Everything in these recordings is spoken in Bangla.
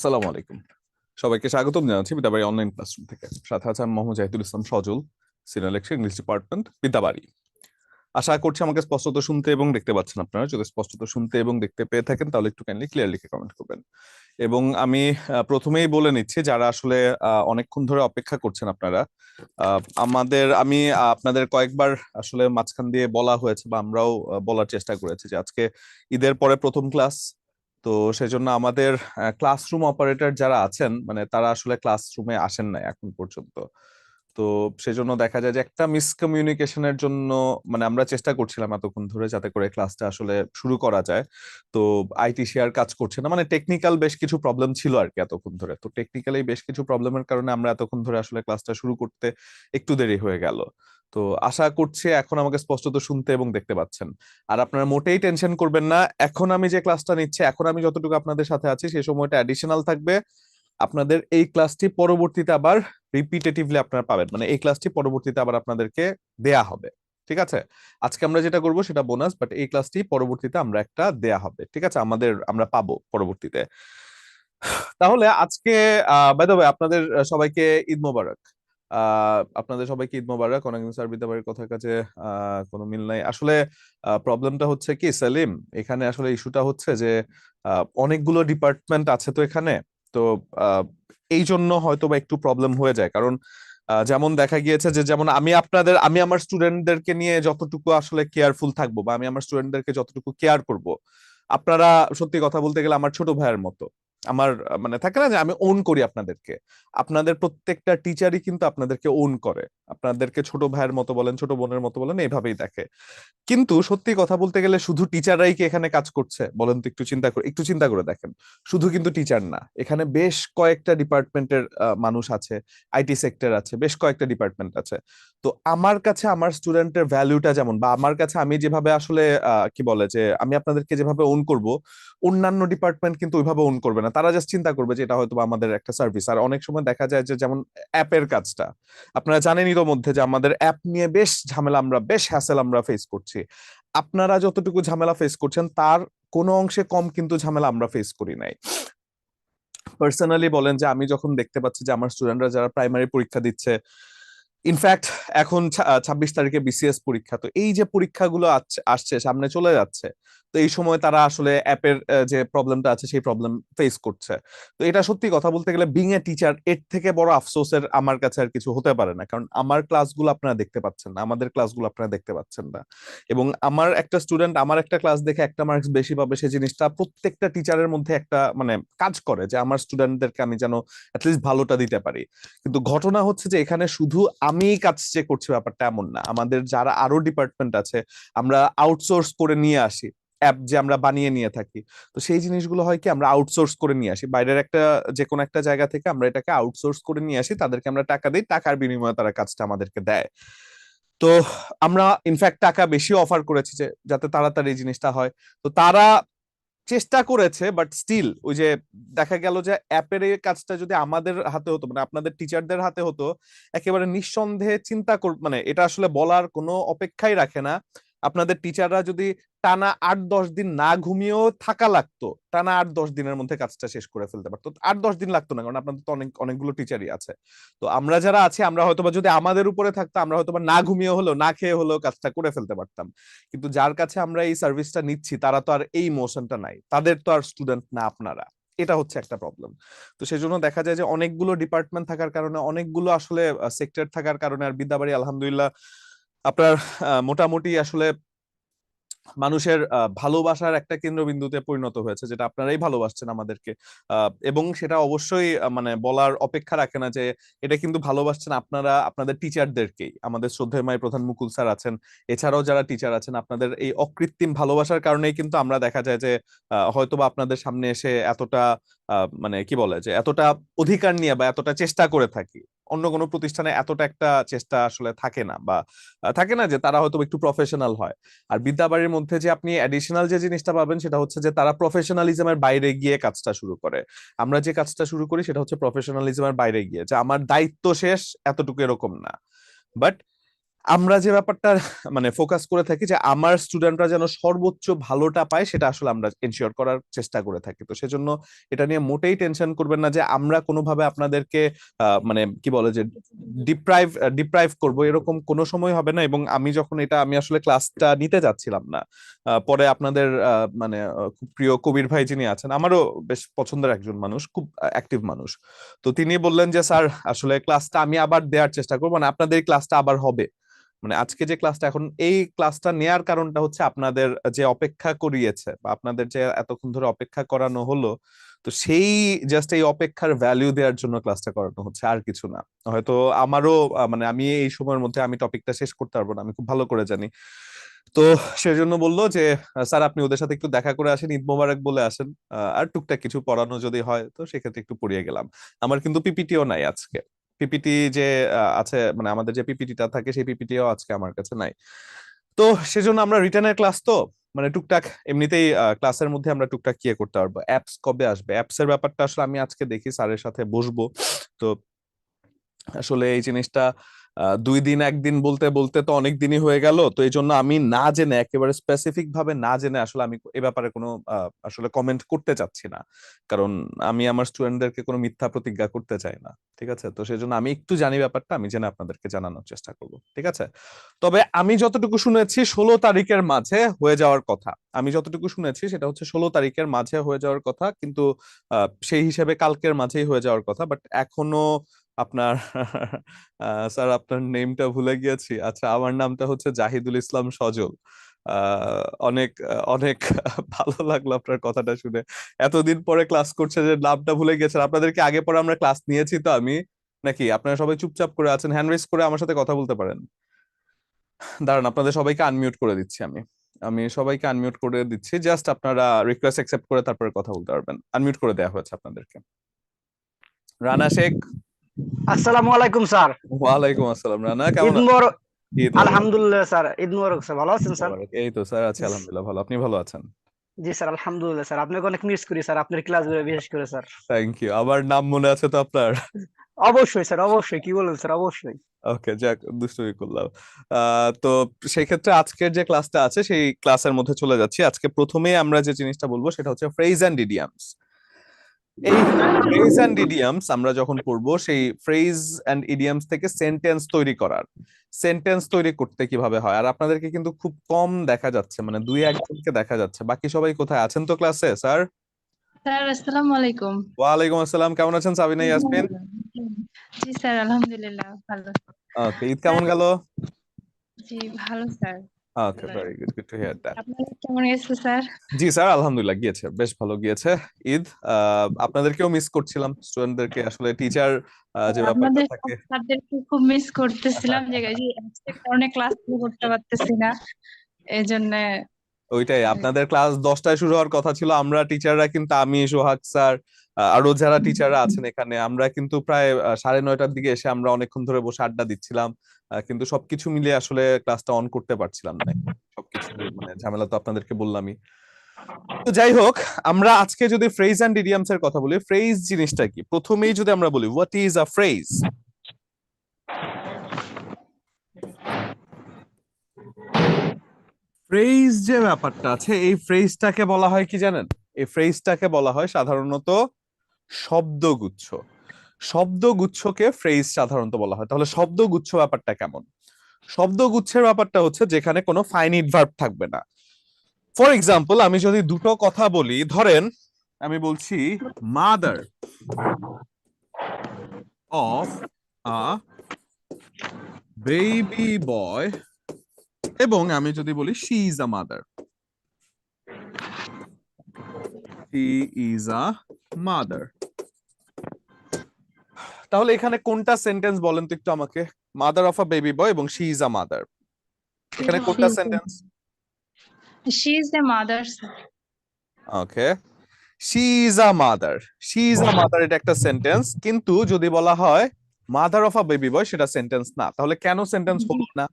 সালাম আলাইকুম। সবাইকে স্বাগতম জানাচ্ছি বিদ্যাবাড়ি অনলাইন ক্লাসরুম থেকে। সাথে আছে আমি Mohammad Zahidul Islam Sajal, senior lecturer English department, Bidyabari. আশা করছি আমাকে স্পষ্টত শুনতে এবং দেখতে পাচ্ছেন আপনারা। যদি স্পষ্টত শুনতে এবং দেখতে পেয়ে থাকেন তাহলে একটু কাইন্ডলি ক্লিয়ার লিখে কমেন্ট করবেন। এবং আমি প্রথমেই বলে নিচ্ছি, যারা আসলে অনেকক্ষণ ধরে অপেক্ষা করছেন আপনারা, আমি আপনাদের কয়েকবার আসলে মাঝখান দিয়ে বলা হয়েছে বা আমরাও বলার চেষ্টা করেছি যে আজকে ঈদের পরে প্রথম ক্লাস। তো সেজন্য আমাদের ক্লাসরুম অপারেটর যারা আছেন, মানে তারা আসলে ক্লাসরুমে আসেন নাই এখন পর্যন্ত। তো সেজন্য দেখা যায় যে একটা মিসকমিউনিকেশনের জন্য মানে আমরা চেষ্টা করছিলাম এতক্ষণ ধরে যাতে করে ক্লাসটা আসলে শুরু করা যায়। তো আইটি শেয়ার কাজ করছে না, মানে টেকনিক্যাল বেশ কিছু প্রবলেম ছিল আর কি এতক্ষণ ধরে। তো টেকনিক্যালি বেশ কিছু প্রবলেমের কারণে আমরা এতক্ষণ ধরে আসলে ক্লাসটা শুরু করতে একটু দেরি হয়ে গেল। তো আশা করছি এখন আমাকে স্পষ্টত শুনতে এবং দেখতে পাচ্ছেন। আর আপনারা মোটেই টেনশন করবেন না, এখন আমি যে ক্লাসটা নিচ্ছি, এখন আমি যতটুকু আপনাদের সাথে আছি সেই সময়টা অ্যাডিশনাল থাকবে। আপনাদের এই ক্লাসটি পরবর্তীতে আবার রিপিটেটিভলি আপনারা পাবেন, মানে এই ক্লাসটি পরবর্তীতে আবার আপনাদেরকে দেয়া হবে। ঠিক আছে? আজকে আমরা যেটা করব সেটা বোনাস, বাট এই ক্লাসটি পরবর্তীতে আমরা একটা দেয়া হবে। ঠিক আছে? আমরা পাবো পরবর্তীতে। তাহলে আজকে বাই দ্য ওয়ে আপনাদের সবাইকে ঈদ মোবারক। আপনাদের সবাইকে ঈদ মোবারক। অনেকদিন স্যার বিদ্যাবাড়ির কথার কাছে কোনো মিল নাই আসলে। প্রবলেমটা হচ্ছে কি সেলিম, এখানে আসলে ইস্যুটা হচ্ছে যে অনেকগুলো ডিপার্টমেন্ট আছে তো এখানে। তো আহ, এই জন্য হয়তো বা একটু প্রবলেম হয়ে যায়, কারণ যেমন দেখা গিয়েছে যে যেমন আমি আমার স্টুডেন্টদেরকে নিয়ে যতটুকু আসলে কেয়ারফুল থাকবো বা আমি আমার স্টুডেন্টদেরকে যতটুকু কেয়ার করব, আপনারা সত্যি কথা বলতে গেলে আমার ছোট ভাইয়ের মতো। আমার মানে থাকে না যে আমি ওন করি আপনাদেরকে। আপনাদের প্রত্যেকটা টিচারই কিন্তু আপনাদেরকে ওন করে, আপনাদেরকে ছোট ভাইয়ের মতো বলেন, ছোট বোনের মতো বলেন, এইভাবেই দেখে। কিন্তু সত্যি কথা বলতে গেলে শুধু টিচাররাই কি এখানে কাজ করছে বলেন তো? একটু চিন্তা করে দেখেন। শুধু কিন্তু টিচার না, এখানে বেশ কয়েকটা ডিপার্টমেন্টের মানুষ আছে। আইটি সেক্টর আছে, বেশ কয়েকটা ডিপার্টমেন্ট আছে। তো আমার কাছে আমার স্টুডেন্টের ভ্যালুটা যেমন, বা আমার কাছে আমি যেভাবে আসলে কি বলে যে আমি আপনাদেরকে যেভাবে ওন করব, অন্যান্য ডিপার্টমেন্ট কিন্তু ওইভাবে ওন করবে না। তারা জাস্ট চিন্তা করবে যে এটা হয়তো বা আমাদের একটা সার্ভিস। আর অনেক সময় দেখা যায় যে যেমন অ্যাপের কাজটা, আপনারা জানেনই তো মধ্যে যে আমাদের অ্যাপ নিয়ে বেশ ঝামেলা, আমরা বেশ হ্যাসেল আমরা ফেস করছি। আপনারা যতটুকু ঝামেলা ফেস করছেন তার কোনো অংশে কম কিন্তু ঝামেলা আমরা ফেস করি নাই। পার্সোনালি বলেন যে আমি যখন দেখতে পাচ্ছি যে আমার স্টুডেন্টরা যারা প্রাইমারি পরীক্ষা দিচ্ছে, ইনফ্যাক্ট এখন 26 তারিখে বিসিএস পরীক্ষা, তো এই যে পরীক্ষাগুলো আসছে সামনে চলে যাচ্ছে, তো এই সময় তারা আসলে অ্যাপের যে প্রবলেমটা আছে সেই প্রবলেম ফেস করছে। তো এটা সত্যি কথা বলতে গেলে বিং এ টিচার এর থেকে বড় আফসোসের আমার কাছে আর কিছু হতে পারে না, কারণ আমার ক্লাসগুলো আপনারা দেখতে পাচ্ছেন না, আমাদের ক্লাসগুলো আপনারা দেখতে পাচ্ছেন না। এবং আমার একটা স্টুডেন্ট আমার একটা ক্লাস দেখে একটা মার্কস বেশি পাবে, সেই জিনিসটা প্রত্যেকটা টিচারের মধ্যে একটা মানে কাজ করে যে আমার স্টুডেন্টদেরকে আমি যেন অ্যাটলিস্ট ভালোটা দিতে পারি। কিন্তু ঘটনা হচ্ছে যে এখানে শুধু আমি কাজ যে করছি ব্যাপারটা এমন না, আমাদের যারা আরো ডিপার্টমেন্ট আছে আমরা আউটসোর্স করে নিয়ে আসি। অ্যাপ যে আমরা বানিয়ে নিয়ে থাকি, তো সেই জিনিসগুলো হয় কি আমরা আউটসোর্স করে নিয়ে আসি বাইরের একটা যে কোনো একটা জায়গা থেকে, আমরা এটাকে আউটসোর্স করে নিয়ে আসি, তাদেরকে আমরা টাকা দিই, টাকার বিনিময়ে তারা কাজটা আমাদেরকে দেয়। তো আমরা ইনফ্যাক্ট টাকা বেশি অফার করেছি যে যাতে তাড়াতাড়ি এই জিনিসটা হয়। তো তারা চেষ্টা করেছে, বাট স্টিল ওই যে দেখা গেল যে অ্যাপের এই কাজটা যদি আমাদের হাতে হতো, মানে আপনাদের টিচারদের হাতে হতো, একেবারে নিঃসন্দেহে মানে এটা আসলে বলার কোনো অপেক্ষাই রাখে না। আপনাদের টিচাররা যদি টানা 8-10 দিন না ঘুমিয়েও থাকা লাগতো, টানা 8-10 দিনের মধ্যে কাজটা শেষ করে ফেলতে পারতো। 8-10 দিন লাগতো না, কারণ আপনাদের তো অনেকগুলো টিচারই আছে। তো আমরা যারা আছি আমরা হয়তোবা যদি আমাদের উপরে থাকতো, আমরা হয়তোবা না ঘুমিয়ে হলেও না খেয়ে হলেও কাজটা করে ফেলতে পারতাম। কিন্তু যার কাছে আমরা এই সার্ভিসটা নিচ্ছি তারা তো আর এই মোশনটা নাই, তাদের তো আর স্টুডেন্ট না আপনারা। এটা হচ্ছে একটা প্রবলেম। তো সেই জন্য দেখা যায় যে অনেকগুলো ডিপার্টমেন্ট থাকার কারণে, অনেকগুলো আসলে সেক্টর থাকার কারণে, আর বিদ্যাবাড়ি আলহামদুলিল্লাহ আপনার মোটামুটি আসলে মানুষের ভালোবাসার একটা কেন্দ্রবিন্দুতে পরিণত হয়েছে, যেটা আপনারাই ভালোবাসছেন আমাদেরকে। এবং সেটা অবশ্যই মানে বলার অপেক্ষা রাখে না যে এটা কিন্তু ভালোবাসছেন আপনারা আপনাদের টিচারদেরকেই। আমাদের শ্রদ্ধেয় প্রধান মুকুল স্যার আছেন, এছাড়াও যারা টিচার আছেন, আপনাদের এই অকৃত্রিম ভালোবাসার কারণেই কিন্তু আমরা দেখা যায় যে হয়তোবা আপনাদের সামনে এসে এতটা মানে কি বলে যে এতটা অধিকার নিয়ে বা এতটা চেষ্টা করে থাকি। অন্য কোনো প্রতিষ্ঠানে এতটা একটা চেষ্টা আসলে থাকে না, বা থাকে না যে তারা হয়তো একটু প্রফেশনাল হয়। আর বিদ্যাবাড়ির মধ্যে যে আপনি অ্যাডিশনাল যে জিনিসটা পাবেন সেটা হচ্ছে যে তারা প্রফেশনালিজমের বাইরে গিয়ে কাজটা শুরু করে। আমরা যে কাজটা শুরু করি সেটা হচ্ছে প্রফেশনালিজমের বাইরে গিয়ে, যে আমার দায়িত্ব শেষ এতটুকু এরকম না। বাট আমরা যে ব্যাপারটা মানে ফোকাস করে থাকি যে আমার স্টুডেন্টরা যেন সর্বোচ্চ ভালোটা পায়, সেটা আসলে আমরা এনশিওর করার চেষ্টা করে থাকি। তো সেজন্য এটা নিয়ে মোটেই টেনশন করবেন না যে আমরা কোনোভাবে আপনাদেরকে মানে কি বলে যে ডিপ্রাইভ ডিপ্রাইভ করব, এরকম কোনো সময় হবে না। এবং আমি যখন আমি আসলে ক্লাসটা নিতে যাচ্ছিলাম না, পরে আপনাদের মানে খুব প্রিয় কবির ভাই যিনি আছেন, আমারও বেশ পছন্দের একজন মানুষ, খুব অ্যাক্টিভ মানুষ, তো তিনি বললেন যে স্যার আসলে ক্লাসটা আমি আবার দেওয়ার চেষ্টা করবো, মানে আপনাদের এই ক্লাসটা আবার হবে। মানে আজকে যে ক্লাসটা, এখন এই ক্লাসটা নেয়ার কারণটা হচ্ছে আপনাদের যে অপেক্ষা করিয়েছে বা আপনাদের যে এতক্ষণ ধরে অপেক্ষা করানো হলো, তো সেই জাস্ট এই অপেক্ষার ভ্যালু দেওয়ার জন্য ক্লাসটা করানো হচ্ছে, আর কিছু না। হয়তো আমারও মানে আমি এই সময়ের মধ্যে আমি টপিকটা শেষ করতে পারবো না, আমি খুব ভালো করে জানি। তো সেজন্য বললো যে স্যার আপনি ওদের সাথে একটু দেখা করে আসেন, ঈদ মোবারক বলে আসেন, আর টুকটাক কিছু পড়ানো যদি হয় তো সেক্ষেত্রে একটু পড়িয়ে গেলাম। আমার কিন্তু পিপিটিও নাই আজকে। পিপিটি যে আছে, মানে আমাদের যে পিপিটিটা থাকে সেই পিপিটিও আজকে আমার কাছে নাই। তো সেজন্য আমরা রিটার্নের ক্লাস তো মানে টুকটাক এমনিতেই ক্লাসের মধ্যে আমরা টুকটাক কি করতে পারবো। অ্যাপস কবে আসবে, অ্যাপস এর ব্যাপারটা আসলে আমি আজকে দেখি, স্যারের সাথে বসবো। তো আসলে এই জিনিসটা 2 দিন 1 দিন বলতে বলতে তো অনেক দিনই হয়ে গেল। তো এই জন্য আমি না জেনে, একেবারে স্পেসিফিক ভাবে না জেনে আসলে আমি এ ব্যাপারে কোনো আসলে কমেন্ট করতে চাচ্ছি না, কারণ আমি আমার স্টুডেন্টদেরকে কোনো মিথ্যা প্রতিজ্ঞা করতে চাই না। ঠিক আছে, তো সেই জন্য আমি একটু জানি ব্যাপারটা, আমি জেনে আপনাদেরকে জানানোর চেষ্টা করব। ঠিক আছে, তবে আমি যতটুকু শুনেছি 16 তারিখের মাঝে হয়ে যাওয়ার কথা। আমি যতটুকু শুনেছি সেটা হচ্ছে 16 তারিখের মাঝে হয়ে যাওয়ার কথা, কিন্তু সেই হিসেবে কালকের মাঝেই হয়ে যাওয়ার কথা, বাট এখনো আপনার স্যার আপনার নেমটা ভুলে গিয়েছি। আচ্ছা, আমার নামটা হচ্ছে জাহিদুল ইসলাম সজল। অনেক অনেক ভালো লাগলো আপনার কথাটা শুনে। এতদিন পরে ক্লাস করছে যে নামটা ভুলে গেছেন। আপনাদেরকে আগে পরে আমরা ক্লাস নিয়েছি তো আমি, নাকি আপনারা সবাই চুপচাপ করে আছেন? হ্যান্ড রেজ করে আমার সাথে কথা বলতে পারেন। দাঁড়ান, আপনাদের সবাইকে আনমিউট করে দিচ্ছি আমি। আমি সবাইকে আনমিউট করে দিচ্ছি, জাস্ট আপনারা রিকোয়েস্ট অ্যাকসেপ্ট করে তারপরে কথা বলতে পারবেন। আনমিউট করে দেওয়া হয়েছে আপনাদেরকে। রানা শেখ। আসসালামু আলাইকুম স্যার। ওয়ালাইকুম আসসালাম। রানা কেমন ঈদ আছেন? মোবারক। ঈদ মোবারক। আলহামদুলিল্লাহ স্যার, ঈদ মোবারক স্যার। ভালো আছেন ঈদ স্যার? মোবারক। এই তো স্যার আছি আলহামদুলিল্লাহ ভালো। আপনি ভালো আছেন? জি স্যার, আলহামদুলিল্লাহ স্যার। আপনাকে অনেক মিস করি স্যার, আপনার ক্লাসগুলো বিশেষ করে স্যার। Thank you. আবার নাম মনে আছে তো আপনার? অবশ্যই স্যার, অবশ্যই। কি বলুন স্যার, অবশ্যই। ওকে, যাক, দুষ্টুমি করলাম। তো সেই ক্ষেত্রে আজকের যে ক্লাসটা আছে সেই ক্লাসের মধ্যে চলে যাচ্ছি। আজকে প্রথমেই আমরা যে জিনিসটা বলবো সেটা হচ্ছে ফ্রেজ এন্ড ইডিয়ামস। এই ফ্রেজ এন্ড ইডিয়ামস আমরা যখন পড়বো, সেই ফ্রেজ এন্ড ইডিয়ামস থেকে সেন্টেন্স তৈরি করার, সেন্টেন্স তৈরি করতে কিভাবে হয়। আর আপনাদেরকে কিন্তু খুব কম দেখা যাচ্ছে, মানে 2-1জনকে দেখা যাচ্ছে, বাকি সবাই কোথায় আছেন তো ক্লাসে? স্যার। স্যার আসসালামু আলাইকুম। ওয়ালাইকুম আসসালাম, কেমন আছেন সাবিনা ইয়াসমিন? জি স্যার, আলহামদুলিল্লাহ ভালো। ওকে, ঈদ স্যার, কেমন গেল? জি ভালো sir. Okay, very good, good to hear that. আপনার কেমন গেছে স্যার? জি স্যার, আলহামদুলিল্লাহ গিয়েছে, বেশ ভালো গিয়েছে ঈদ। আপনাদেরকেও মিস করছিলাম, স্টুডেন্টদেরকে, আসলে টিচার যে ব্যাপারটা আপনাদের সব থাকে। স্যারদেরকে খুব মিস করতেছিলাম, যে এই যে আজকের কারণে ক্লাস করতে পারতেছি না, এই জন্য। ওইটাই, আপনাদের ক্লাস 10টায় শুরু হওয়ার কথা ছিল। আমরা টিচাররা কিন্তু, আমি, সোহাগ স্যার, আরো যারা টিচাররা আছেন এখানে, আমরা কিন্তু প্রায় 9:30টার দিকে এসে আমরা অনেকক্ষণ ধরে বসে আড্ডা দিচ্ছিলাম, কিন্তু সবকিছু মিলিয়ে আসলে ক্লাসটা অন করতে পারছিলাম না। সবকিছু মানে ঝামেলা তো আপনাদেরকে বললামই। তো যাই হোক, আমরা আজকে যদি ফ্রেজ এন্ড ইডিয়ামস এর কথা বলি, ফ্রেজ জিনিসটা কি প্রথমেই যদি আমরা বলি, what is a phrase? Phrase যে ব্যাপারটা আছে, এই ফ্রেজটাকে বলা হয় কি জানেন? এই ফ্রেজটাকে বলা হয় সাধারণত শব্দগুচ্ছ। শব্দগুচ্ছকে ফ্রেজ সাধারণত বলা হয়। তাহলে শব্দগুচ্ছ ব্যাপারটা কেমন? শব্দগুচ্ছের ব্যাপারটা হচ্ছে যেখানে কোনো ফাইনিট ভার্ব থাকবে না। ফর এক্সাম্পল, আমি যদি দুটো কথা বলি, ধরেন আমি বলছি মাদার অফ আ বেবি বয়, এবং আমি যদি বলি she is a mother, she is a mother, তাহলে এখানে কোনটা সেন্টেন্স বলেন তো একটু আমাকে? মাদার অফ আ বেবি বয় এবং শি ইজ আ মাদার, এখানে কোনটা sentence? She is the mother. Okay, she is a mother, she is a mother, এটা একটা সেন্টেন্স। কিন্তু যদি বলা হয় মাদার অফ আ বেবি বয়, সেটা সেন্টেন্স না। তাহলে কেন সেন্টেন্স হলো না?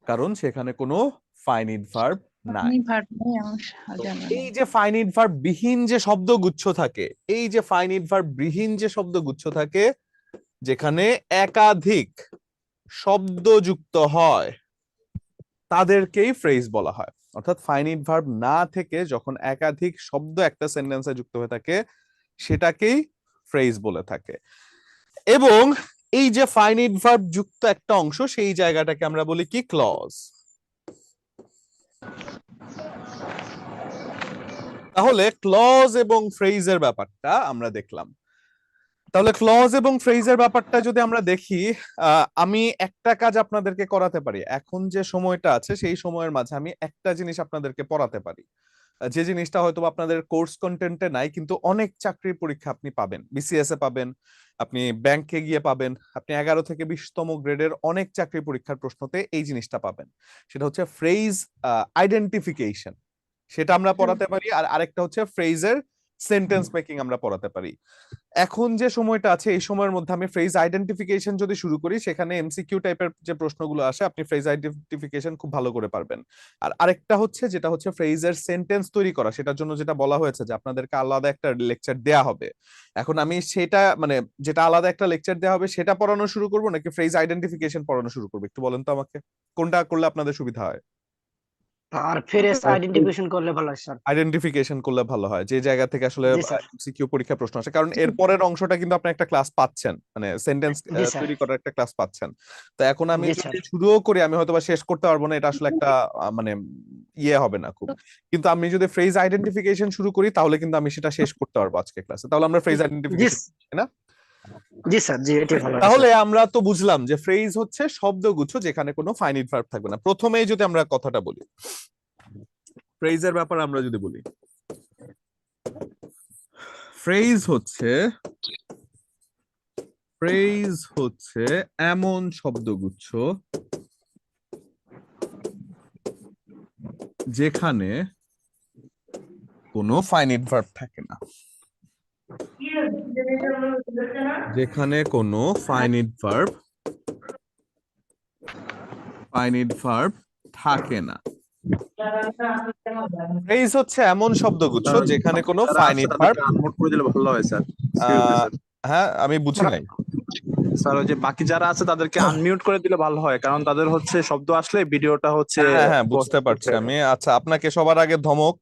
কারণ সেখানে কোনো ফাইনিট ভার্ব নাই। আমি ভার্ব নেই আমার তো জানা এই নেই। যে ফাইনিট ভার্ব বিহীন যে শব্দগুচ্ছ থাকে, এই যে ফাইনিট ভার্ব বিহীন যে শব্দগুচ্ছ থাকে, যেখানে একাধিক শব্দ যুক্ত হয় তাদেরকেই ফ্রেজ বলা হয়। অর্থাৎ ফাইনিট ভার্ব না থেকে যখন একাধিক শব্দ একটা সেন্টেন্সে যুক্ত হয়ে থাকে সেটাকেই ফ্রেজ বলে থাকে। এবং এই যে ফাইনিট ভার্ব যুক্ত একটা অংশ সেই জায়গাটাকে আমরা বলি কি ক্লজ। তাহলে ক্লজ এবং ফ্রেজের ব্যাপারটা আমরা দেখলাম। তাহলে ক্লজ এবং ফ্রেজের ব্যাপারটা যদি আমরা দেখি, আমি একটা কাজ আপনাদেরকে করাতে পারি। এখন যে সময়টা আছে সেই সময়ের মাঝে আমি একটা জিনিস আপনাদেরকে পড়াতে পারি, যে জিনিসটা হয়তো আপনাদের কোর্স কন্টেন্টে নাই, কিন্তু অনেক চাকরির পরীক্ষা আপনি পাবেন, বিসিএস এ পাবেন, আপনি ব্যাংকে গিয়ে পাবেন, আপনি 11 থেকে 20তম গ্রেডের অনেক চাকরি পরীক্ষার প্রশ্নতে এই জিনিসটা পাবেন। সেটা হচ্ছে ফ্রেজ আইডেন্টিফিকেশন, সেটা আমরা পড়াতে পারি। আর আরেকটা হচ্ছে ফ্রেজের সেন্টেন্স মেকিং আমরা পড়াতে পারি। এখন যে সময়টা আছে এই সময়ের মধ্যে আমি ফ্রেজ আইডেন্টিফিকেশন যদি শুরু করি, সেখানে এমসিকিউ টাইপের যে প্রশ্নগুলো আসে আপনি ফ্রেজ আইডেন্টিফিকেশন খুব ভালো করে পারবেন। আর আরেকটা হচ্ছে যেটা হচ্ছে ফ্রেজের সেন্টেন্স তৈরি করা, সেটার জন্য যেটা বলা হয়েছে যে আপনাদেরকে আলাদা একটা লেকচার দেয়া হবে। এখন আমি সেটা মানে যেটা আলাদা একটা লেকচার দেওয়া হবে সেটা পড়ানো শুরু করবো নাকি ফ্রেজ আইডেন্টিফিকেশন পড়ানো শুরু করবো, একটু বলেন তো আমাকে কোনটা করলে আপনাদের সুবিধা হয়। আর ফ্রেজ আইডেন্টিফিকেশন করলে ভালো হয় স্যার। আইডেন্টিফিকেশন করলে ভালো হয়, যে জায়গা থেকে আসলে জি স্যার। এমসিকিউ পরীক্ষা প্রশ্ন আসে, কারণ এর পরের অংশটা কিন্তু আপনি একটা ক্লাস পাচ্ছেন, মানে সেন্টেন্স জি স্যার। তৈরি করার একটা ক্লাস পাচ্ছেন। তো এখন আমি জি যদি স্যার। শুরুও করি আমি হয়তোবা শেষ করতে পারবো না, এটা আসলে একটা মানে ইয়ে হবে না খুব। কিন্তু আমি যদি ফ্রেজ আইডেন্টিফিকেশন শুরু করি তাহলে কিন্তু আমি সেটা শেষ করতে পারবো আজকে ক্লাসে। তাহলে আমরা ফ্রেজ জি আইডেন্টিফিকেশন, তাই না? জি স্যার, জি এটাই ভালো হয় তাহলে স্যার। আমরা তো বুঝলাম যে ফ্রেজ হচ্ছে শব্দগুচ্ছ যেখানে কোনো ফাইনিট ভার্ব থাকবে না। প্রথমেই যদি আমরা কথাটা বলি ফ্রেজের ব্যাপারে, আমরা যদি বলি ফ্রেজ হচ্ছে এমন শব্দগুচ্ছ যেখানে কোনো ফাইনিট ভার্ব থাকে না, যেখানে কোনো ফাইনিট ভার্ব থাকে না। ফ্রেজ হচ্ছে এমন শব্দগুচ্ছ যেখানে কোনো ফাইনিট ভার্ব, আনমিউট করে দিলে ভালো হয় স্যার। হ্যাঁ আমি বুঝি নাই। স্যার ওই যে বাকি যারা আছে তাদেরকে আনমিউট করে দিলে ভালো হয়, কারণ তাদের হচ্ছে শব্দ আসলে ভিডিওটা হচ্ছে হ্যাঁ হ্যাঁ বুঝতে পারছি আমি। আচ্ছা আপনাকে সবার আগে ধমক,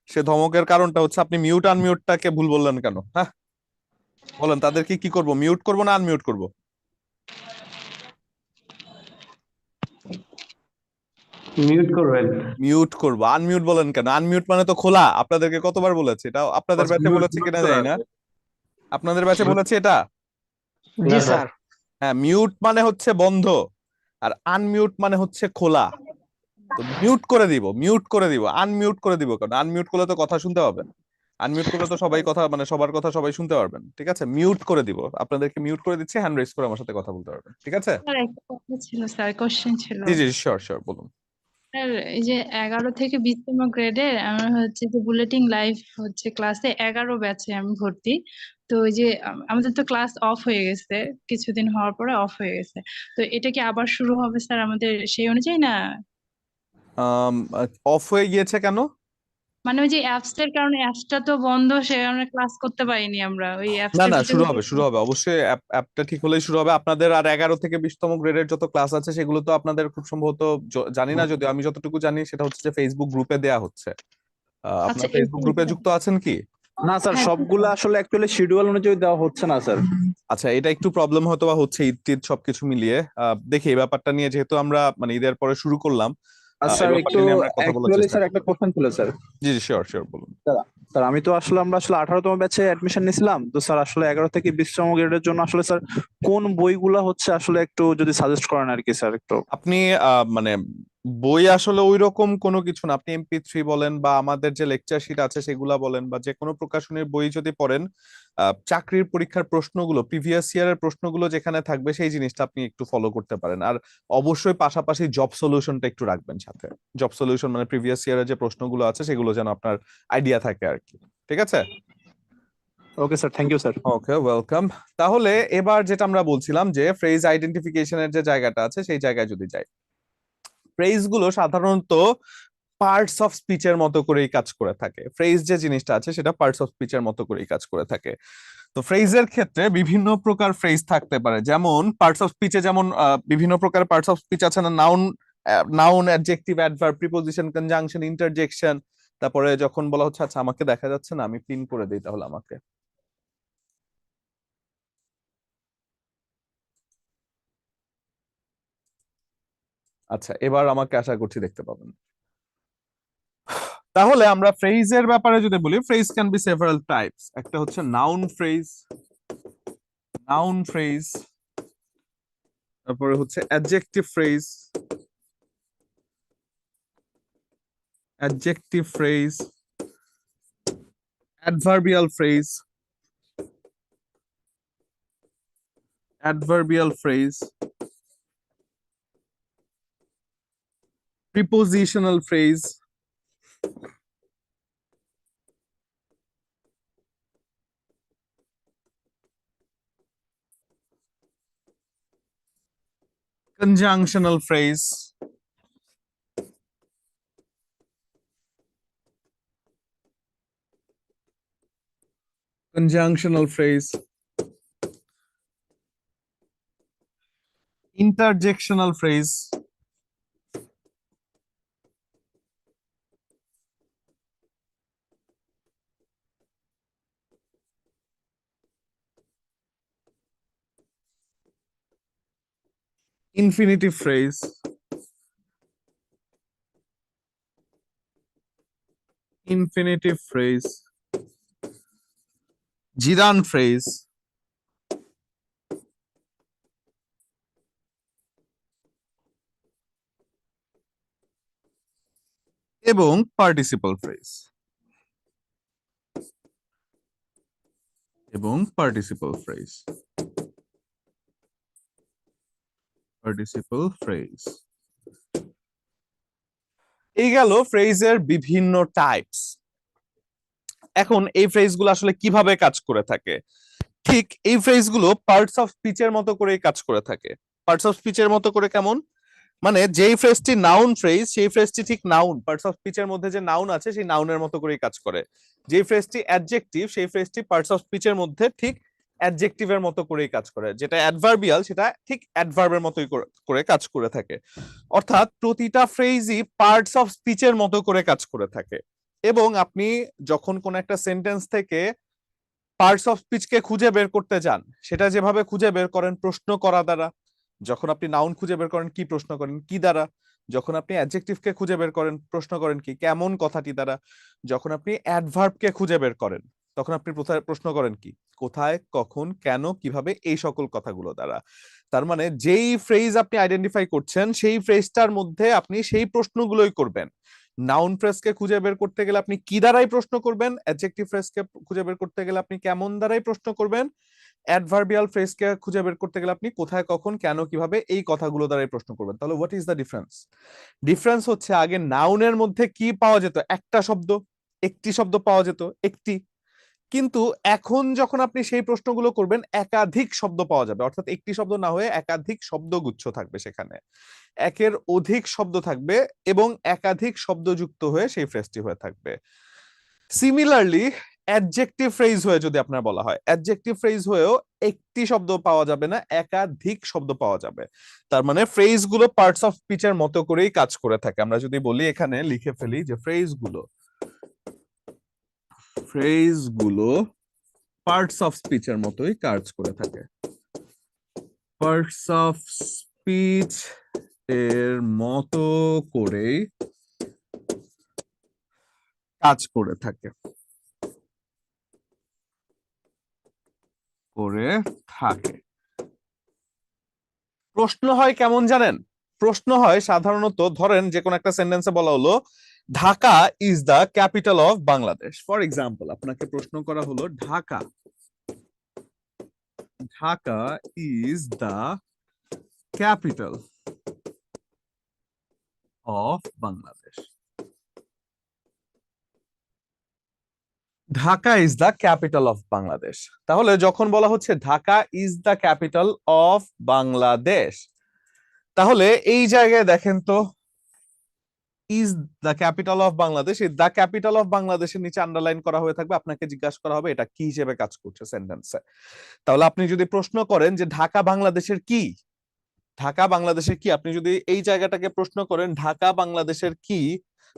সে ধমকের কারণটা হচ্ছে আপনি মিউট আনমিউটটাকে ভুল বললেন কেন? হ্যাঁ বলেন, তাদেরকে কি করব, মিউট করব না আনমিউট করব? মিউট করবেন। মিউট করব। আনমিউট বলেন কেন? আনমিউট মানে তো খোলা। আপনাদেরকে কতবার বলেছি, এটা আপনাদের ব্যাচে বলেছি কিনা জানি না। আপনাদের ব্যাচে বলেছি এটা? জি না, স্যার। হ্যাঁ, মিউট মানে হচ্ছে বন্ধ আর আনমিউট মানে হচ্ছে খোলা। তো মিউট করে দিব, আনমিউট করে দিব কারণ আনমিউট করলে তো কথা শুনতে পাবেন, আনমিউট করলে তো সবাই কথা মানে সবার কথা সবাই শুনতে পারবেন। ঠিক আছে, মিউট করে দিব, আপনাদেরকে মিউট করে দিচ্ছি, হ্যান্ড রেজ করে আমার সাথে কথা বলতে পারবেন। ঠিক আছে? স্যার একটা কথা ছিল স্যার, কোশ্চেন ছিল। জি জি শিওর শিওর বলুন। স্যার এই যে 11 থেকে 20তম গ্রেডের আমার হচ্ছে যে বুলেটিন লাইভ হচ্ছে ক্লাসে 11 ব্যাচে আমি ভর্তি। তো ওই যে আমাদের তো ক্লাস অফ হয়ে গেছে, কিছুদিন হওয়ার পরে অফ হয়ে গেছে। তো এটা কি আবার শুরু হবে স্যার আমাদের সেই অনুযায়ী না? অফ হয়ে গিয়েছে কেন? মানে ওই যে অ্যাপস এর কারণে, অ্যাপসটা তো বন্ধ, সে কারণে ক্লাস করতে পারিনি আমরা ওই না অ্যাপসের না ভিতরে। শুরু হবে অবশ্যই, অ্যাপটা ঠিক হলেই শুরু হবে আপনাদের। আর 11 থেকে 20তম গ্রেডের যত ক্লাস আছে সেগুলো তো আপনাদের খুব সম্ভবত জানি না, যদিও আমি যতটুকু জানি সেটা হচ্ছে যে ফেসবুক গ্রুপে দেয়া হচ্ছে। আচ্ছা আপনার ফেসবুক গ্রুপে যুক্ত আছেন কি? না স্যার, হ্যাঁ, সবগুলো আসলে অ্যাকচুয়ালি শিডিউল অনুযায়ী দেওয়া হচ্ছে না স্যার। আচ্ছা এটা একটু প্রবলেম হয়তো বা হচ্ছে, ঈদ টিদ সবকিছু মিলিয়ে। দেখি এই ব্যাপারটা নিয়ে, যেহেতু আমরা মানে ঈদের পরে শুরু করলাম, আর এই স্যার ব্যাপারটা একটু নিয়ে আমরা কথা বলার অ্যাকচুয়ালি চেষ্টা স্যার করবো। একটা কোশ্চেন ছিল স্যার। জি জি শিওর শিওর বলুন। স্যার আমি তো আসলে আমরা আসলে 18তম ব্যাচে অ্যাডমিশন নিয়েছিলাম, তো স্যার আসলে 11 থেকে 20তম গ্রেডের জন্য আসলে স্যার কোন বইগুলা হচ্ছে আসলে একটু যদি সাজেস্ট করেন আর কি স্যার একটু। আপনি মানে বই আসলে ওই রকম কোনো কিছু না, আপনি MP3 বলেন বা আমাদের যে লেকচার শিট আছে সেগুলা বলেন বা যে কোনো প্রকাশনীর বই যদি পড়েন, চাকরির পরীক্ষার প্রশ্নগুলো, প্রিভিয়াস ইয়ারের প্রশ্নগুলো যেখানে থাকবে সেই জিনিসটা আপনি একটু ফলো করতে পারেন। আর অবশ্যই পাশাপাশি জব সলিউশনটা একটু রাখবেন সাথে। জব সলিউশন মানে প্রিভিয়াস ইয়ারের যে প্রশ্নগুলো আছে সেগুলো যেন আপনার আইডিয়া থাকে আর কি। ঠিক আছে? Okay sir, thank you sir. Okay welcome. তাহলে এবার যেটা আমরা বলছিলাম যে ফ্রেজ আইডেন্টিফিকেশনের যে জায়গাটা আছে সেই জায়গায় যদি যাই, ফ্রেজ গুলো সাধারণত পার্টস অফ স্পিচের মতো করেই কাজ করে থাকে। ফ্রেজ যে জিনিসটা আছে সেটা পার্টস অফ স্পিচের মতো করেই কাজ করে থাকে। তো ফ্রেজের ক্ষেত্রে বিভিন্ন প্রকার ফ্রেজ থাকতে পারে, যেমন পার্টস অফ স্পিচে যেমন বিভিন্ন প্রকার পার্টস অফ স্পিচ আছে না, noun, adjective, adverb, preposition, conjunction, interjection. তারপরে যখন বলা হচ্ছে, আচ্ছা আমাকে দেখা যাচ্ছে না, আমি পিন করে দিই তাহলে আমাকে। আচ্ছা এবার আমাকে আশা করছি দেখতে পাবেন। তাহলে আমরা ফ্রেজের ব্যাপারে যদি বলি, phrase can be several types. একটা হচ্ছে নাউন ফ্রেজ, তারপরে হচ্ছে adjective phrase, adverbial phrase, prepositional phrase, conjunctional phrase, interjectional phrase, infinitive phrase, জিরান phrase, এবং পার্টিসিপল ফ্রেজ, এই গেল ফ্রেজের বিভিন্ন টাইপস। এখন এই ফ্রেজগুলো আসলে কিভাবে কাজ করে থাকে? ঠিক এই ফ্রেজগুলো পার্টস অফ স্পিচের মতো করেই কাজ করে থাকে। পার্টস অফ স্পিচের মতো করে কেমন? মানে যেই ফ্রেজটি নাউন ফ্রেজ, সেই ফ্রেজটি ঠিক নাউন, পার্টস অফ স্পিচের মধ্যে যে নাউন আছে সেই নাউনের মতো করেই কাজ করে। যেই ফ্রেজটি অ্যাডজেক্টিভ, সেই ফ্রেজটি পার্টস অফ স্পিচের মধ্যে ঠিক অ্যাডজেক্টিভের মতো করেই কাজ করে। যেটা অ্যাডভার্বিয়াল, সেটা ঠিক অ্যাডভার্বের মতোই করে কাজ করে থাকে। অর্থাৎ প্রতিটা ফ্রেজই পার্টস অফ স্পিচের মতো করে কাজ করে থাকে। এবং আপনি যখন কোন একটা সেন্টেন্স থেকে পার্টস অফ স্পিচকে খুঁজে বের করতে যান, সেটা যেভাবে খুঁজে বের করেন প্রশ্ন করা দ্বারা। যখন আপনি নাউন খুঁজে বের করেন কি প্রশ্ন করেন? কি দ্বারা। যখন আপনি অ্যাডজেক্টিভকে খুঁজে বের করেন প্রশ্ন করেন কি? কেমন কথাটি দ্বারা। যখন আপনি অ্যাডভার্বকে খুঁজে বের করেন তখন আপনি প্রশ্ন করেন কি? কোথায়, কখন, কেন, কিভাবে, এই সকল কথাগুলো দ্বারা। তার মানে যেই ফ্রেজ আপনি আইডেন্টিফাই করছেন সেই ফ্রেজটার মধ্যে আপনি সেই প্রশ্নগুলোই করবেন। নাউন ফ্রেজকে খুঁজে বের করতে গেলে আপনি কি দ্বারাই প্রশ্ন করবেন, অ্যাডজেক্টিভ ফ্রেজকে খুঁজে বের করতে গেলে আপনি কেমন দ্বারাই প্রশ্ন করবেন, অ্যাডভার্বিয়াল ফ্রেজকে খুঁজে বের করতে গেলে আপনি কোথায়, কখন, কেন, কিভাবে, এই কথাগুলো দ্বারাই প্রশ্ন করবেন। তাহলে what is the difference? Difference হচ্ছে আগে নাউনের মধ্যে কি পাওয়া যেত? একটা শব্দ, একটি শব্দ পাওয়া যেত, একটি। কিন্তু এখন যখন আপনি সেই প্রশ্নগুলো করবেন একাধিক শব্দ পাওয়া যাবে, অর্থাৎ একটি শব্দ না হয়ে একাধিক শব্দগুচ্ছ থাকবে, সেখানে একের অধিক শব্দ থাকবে এবং একাধিক শব্দযুক্ত হয়ে সেই ফ্রেজটি হয়ে থাকবে। সিমিলারলি অ্যাডজেক্টিভ ফ্রেজ হয়ে যদি আপনার বলা হয়, অ্যাডজেক্টিভ ফ্রেজ হয়েও একটি শব্দ পাওয়া যাবে না, একাধিক শব্দ পাওয়া যাবে। তার মানে ফ্রেজগুলো পার্টস অফ স্পিচের মতো করেই কাজ করে থাকে। আমরা যদি বলি, এখানে লিখে ফেলি যে ফ্রেজগুলো পার্টস অফ স্পিচের মতোই কাজ করে থাকে। পার্টস অফ স্পিচ এর মতো করেই কাজ করে থাকে। প্রশ্ন হয় কেমন জানেন? প্রশ্ন হয় সাধারণত, ধরেন যে কোনো একটা সেন্টেন্সে বলা হলো Dhaka is the capital of Bangladesh. For example, আপনাকে প্রশ্ন করা হলো Dhaka is the capital of Bangladesh. Dhaka is the capital of Bangladesh. তাহলে যখন বলা হচ্ছে Dhaka is the capital of Bangladesh, তাহলে এই জায়গায় দেখেন তো is the capital of Bangladesh, এই দ্য ক্যাপিটাল অফ বাংলাদেশের নিচে আন্ডারলাইন করা হয়ে থাকবে, আপনাকে জিজ্ঞাসা করা হবে এটা কি হিসেবে কাজ করছে সেন্টেন্সে। তাহলে আপনি যদি প্রশ্ন করেন যে ঢাকা বাংলাদেশের কি, ঢাকা বাংলাদেশের কি, আপনি যদি এই জায়গাটাকে প্রশ্ন করেন ঢাকা বাংলাদেশের কি,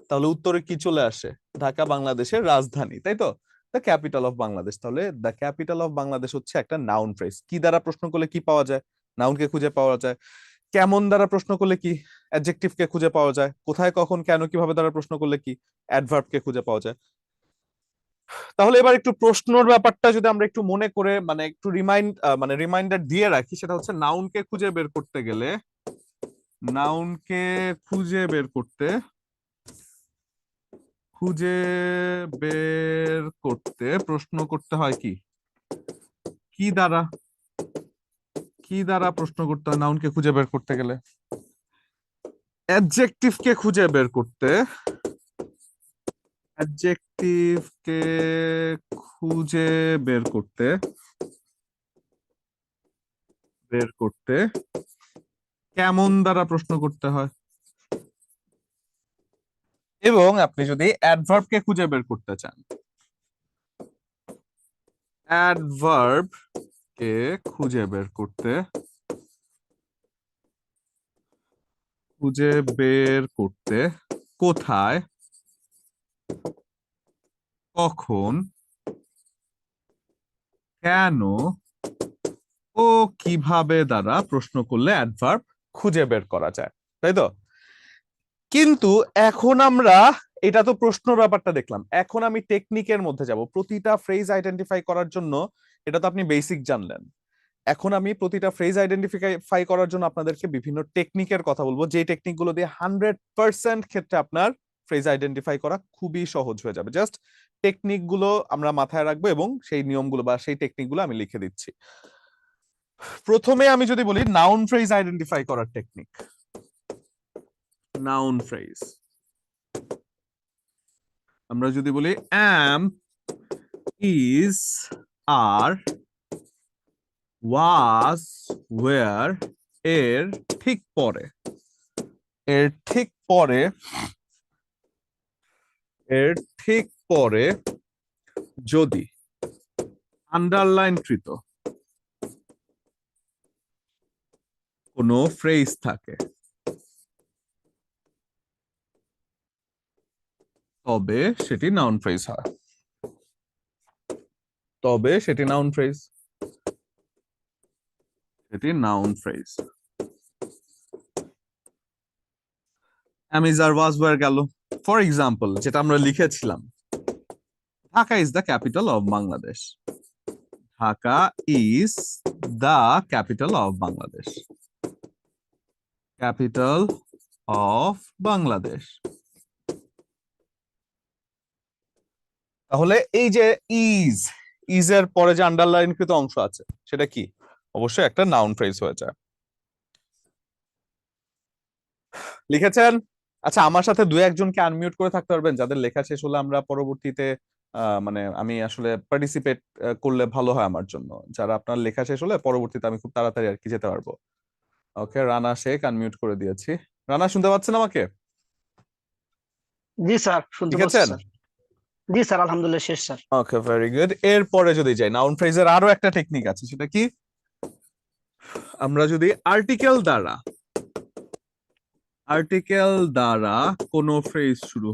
তাহলে উত্তরে কি চলে আসে? ঢাকা বাংলাদেশের রাজধানী, তাই তো? The capital of Bangladesh. তাহলে দ্য ক্যাপিটাল অফ বাংলাদেশ হচ্ছে একটা নাউন ফ্রেজ। কি দ্বারা প্রশ্ন করলে কি পাওয়া যায়? নাউনকে খুঁজে পাওয়া যায়। কেমন দ্বারা প্রশ্ন করলে কি? অ্যাডজেক্টিভ কে খুঁজে পাওয়া যায়। কোথায়, কখন, কেন, কিভাবে দ্বারা প্রশ্ন করলে কি? অ্যাডভার্ব কে খুঁজে পাওয়া যায়। তাহলে এবার একটু প্রশ্নর ব্যাপারটা যদি আমরা একটু মনে করে মানে একটু রিমাইন্ডার দিয়ে রাখি, সেটা হচ্ছে নাউনকে খুঁজে বের করতে গেলে, নাউনকে খুঁজে বের করতে প্রশ্ন করতে হয় কি? কি দ্বারা প্রশ্ন করতে হয় নাউনকে খুঁজে বের করতে গেলে? অ্যাডজেক্টিভকে খুঁজে বের করতে, অ্যাডজেক্টিভকে খুঁজে বের করতে কেমন দ্বারা প্রশ্ন করতে হয়। এবং আপনি যদি অ্যাডভার্বকে খুঁজে বের করতে চান, অ্যাডভার্বকে খুঁজে বের করতে কোথায়, কখন, কেন ও কিভাবে দ্বারা প্রশ্ন করলে অ্যাডভার্ব খুঁজে বের করা যায়, তাই তো? কিন্তু এখন আমরা, এটা তো প্রশ্ন ব্যাপারটা দেখলাম, এখন আমি টেকনিকের মধ্যে যাব। প্রতিটা ফ্রেজ আইডেন্টিফাই করার জন্য, এটা তো আপনি বেসিক জানলেন, এখন আমি প্রতিটা ফ্রেজ আইডেন্টিফাই করার জন্য আপনাদেরকে বিভিন্ন টেকনিকের কথা বলবো, যে টেকনিক গুলো দিয়ে 100% ক্ষেত্রে আপনার ফ্রেজ আইডেন্টিফাই করা খুবই সহজ হয়ে যাবে। জাস্ট টেকনিক গুলো আমরা মাথায় রাখবো এবং সেই নিয়মগুলো বা সেই টেকনিক গুলো আমি লিখে দিচ্ছি। প্রথমে আমি যদি বলি নাউন ফ্রেজ আইডেন্টিফাই করার টেকনিক, নাউন ফ্রেজ আমরা যদি বলি am, is, are, was, were, এর ঠিক পরে, যদি আন্ডারলাইনকৃত কোনো ফ্রেজ থাকে, তবে সেটি নাউন ফ্রেজ হয়, noun phrase. am, is, are, was, were গেল। ফর এক্সাম্পল যেটা আমরা লিখেছিলাম, Dhaka is the capital of Bangladesh, Dhaka is the capital of Bangladesh, capital of Bangladesh. তাহলে এই যে ইজ এর পরে যে আন্ডারলাইনকৃত অংশ আছে সেটা কি? অবশ্যই একটা নাউন ফ্রেজ হয়ে যায়। লিখেছেন? আচ্ছা, আমার সাথে দু একজনকে আনমিউট করে থাকতে পারবেন যাদের লেখা শেষ হলে আমরা পরবর্তীতে মানে আমি আসলে পার্টিসিপেট করলে ভালো হয় আমার জন্য। যারা আপনার লেখা শেষ হলে পরবর্তীতে আমি খুব তাড়াতাড়ি আর কি যেতে পারবো। ওকে, রানা শেখ আনমিউট করে দিয়েছি। রানা শুনতে পাচ্ছেন আমাকে? জি স্যার, শুনতে পাচ্ছি লিখেছেন? স্যার। জি স্যার, আলহামদুলিল্লাহ শেষ স্যার। Okay, very good. এরপরে যদি যাই, নাউন ফ্রেজের আরো একটা টেকনিক আছে, সেটা কি? আমরা যদি আর্টিকেল দ্বারা কোনো ফ্রেজ শুরু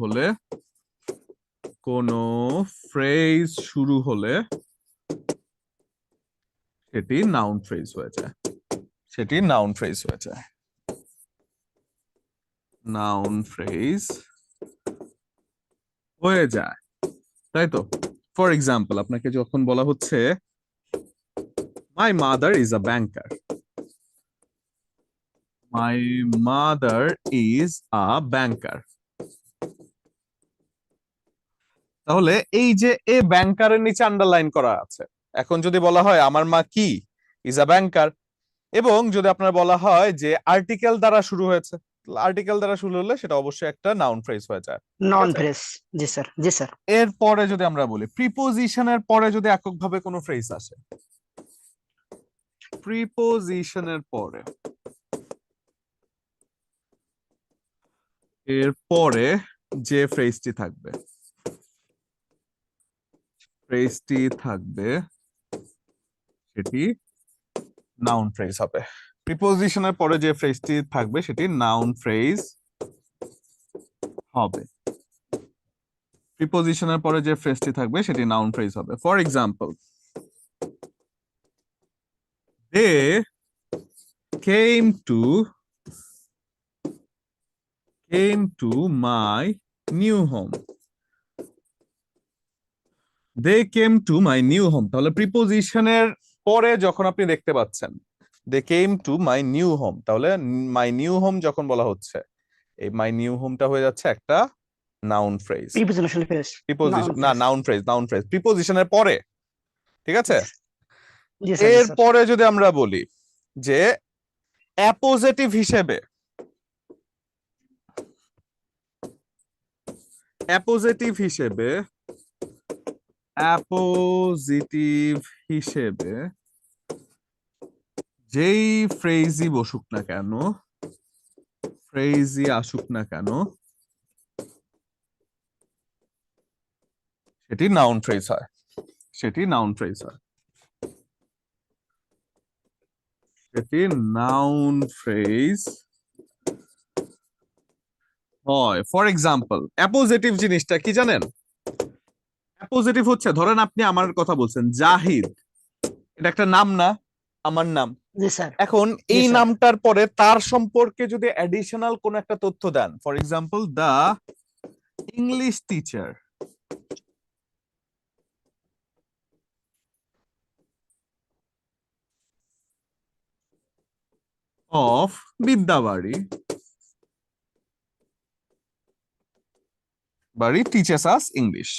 হলে সেটি নাউন ফ্রেজ হয়ে যায়, নাউন ফ্রেজ হয়ে যায়, তাই তো? ফর এক্সাম্পল আপনাকে যখন বলা হচ্ছে my mother is a banker, my mother is a banker, তাহলে এই যে এ ব্যাংকারের নিচে আন্ডারলাইন করা আছে। এখন যদি বলা হয় আমার মা কি, ইজ আ ব্যাংকার, এবং যদি আপনার বলা হয় যে আর্টিকেল দ্বারা শুরু হয়েছে, আর্টিকেল দ্বারা শুরু হলে সেটা অবশ্যই একটা নাউন ফ্রেজ হয়ে যায়। নন ফ্রেজ। জি স্যার, জি স্যার। এরপরে যদি আমরা বলি প্রিপোজিশনের পরে যদি এককভাবে কোনো ফ্রেজ আসে, প্রিপোজিশনের পরে এর পরে যে ফ্রেজটি থাকবে সেটি নাউন ফ্রেজ হবে। প্রিপোজিশনের পরে যে ফ্রেজটি থাকবে সেটি নাউন ফ্রেজ হবে। প্রিপোজিশনের পরে যে ফ্রেজটি থাকবে সেটি নাউন ফ্রেজ হবে। For example, they came to my new home. They came to my new home. তাহলে প্রিপোজিশনের পরে যখন আপনি দেখতে পাচ্ছেন they came to my new home, তাহলে my new home যখন বলা হচ্ছে, এই my new homeটা হয়ে যাচ্ছে একটা noun phrase. Prepositional phrase. Preposition না, নাউন ফ্রেজ প্রিপোজিশনের পরে, ঠিক আছে? জি স্যার, এর পরে যদি আমরা বলি যে অ্যাপোজিটিভ হিসেবে যেই ফ্রেজই বসুক না কেন, ফ্রেজই আসুক না কেন, সেটি নাউন ফ্রেজ হয়। সেটি নাউন ফ্রেজ হয়। ফর এক্সাম্পল, অ্যাপোজিটিভ জিনিসটা কি জানেন? অ্যাপোজিটিভ হচ্ছে, ধরেন আপনি আমার কথা বলছেন জাহিদ, এটা একটা নাম না, আমার নাম। জি স্যার। এখন এই স্যার। নামটার পরে তার সম্পর্কে যদি অ্যাডিশনাল কোন একটা তথ্য দেন, for example the English teacher of Bidyabari teaches us English.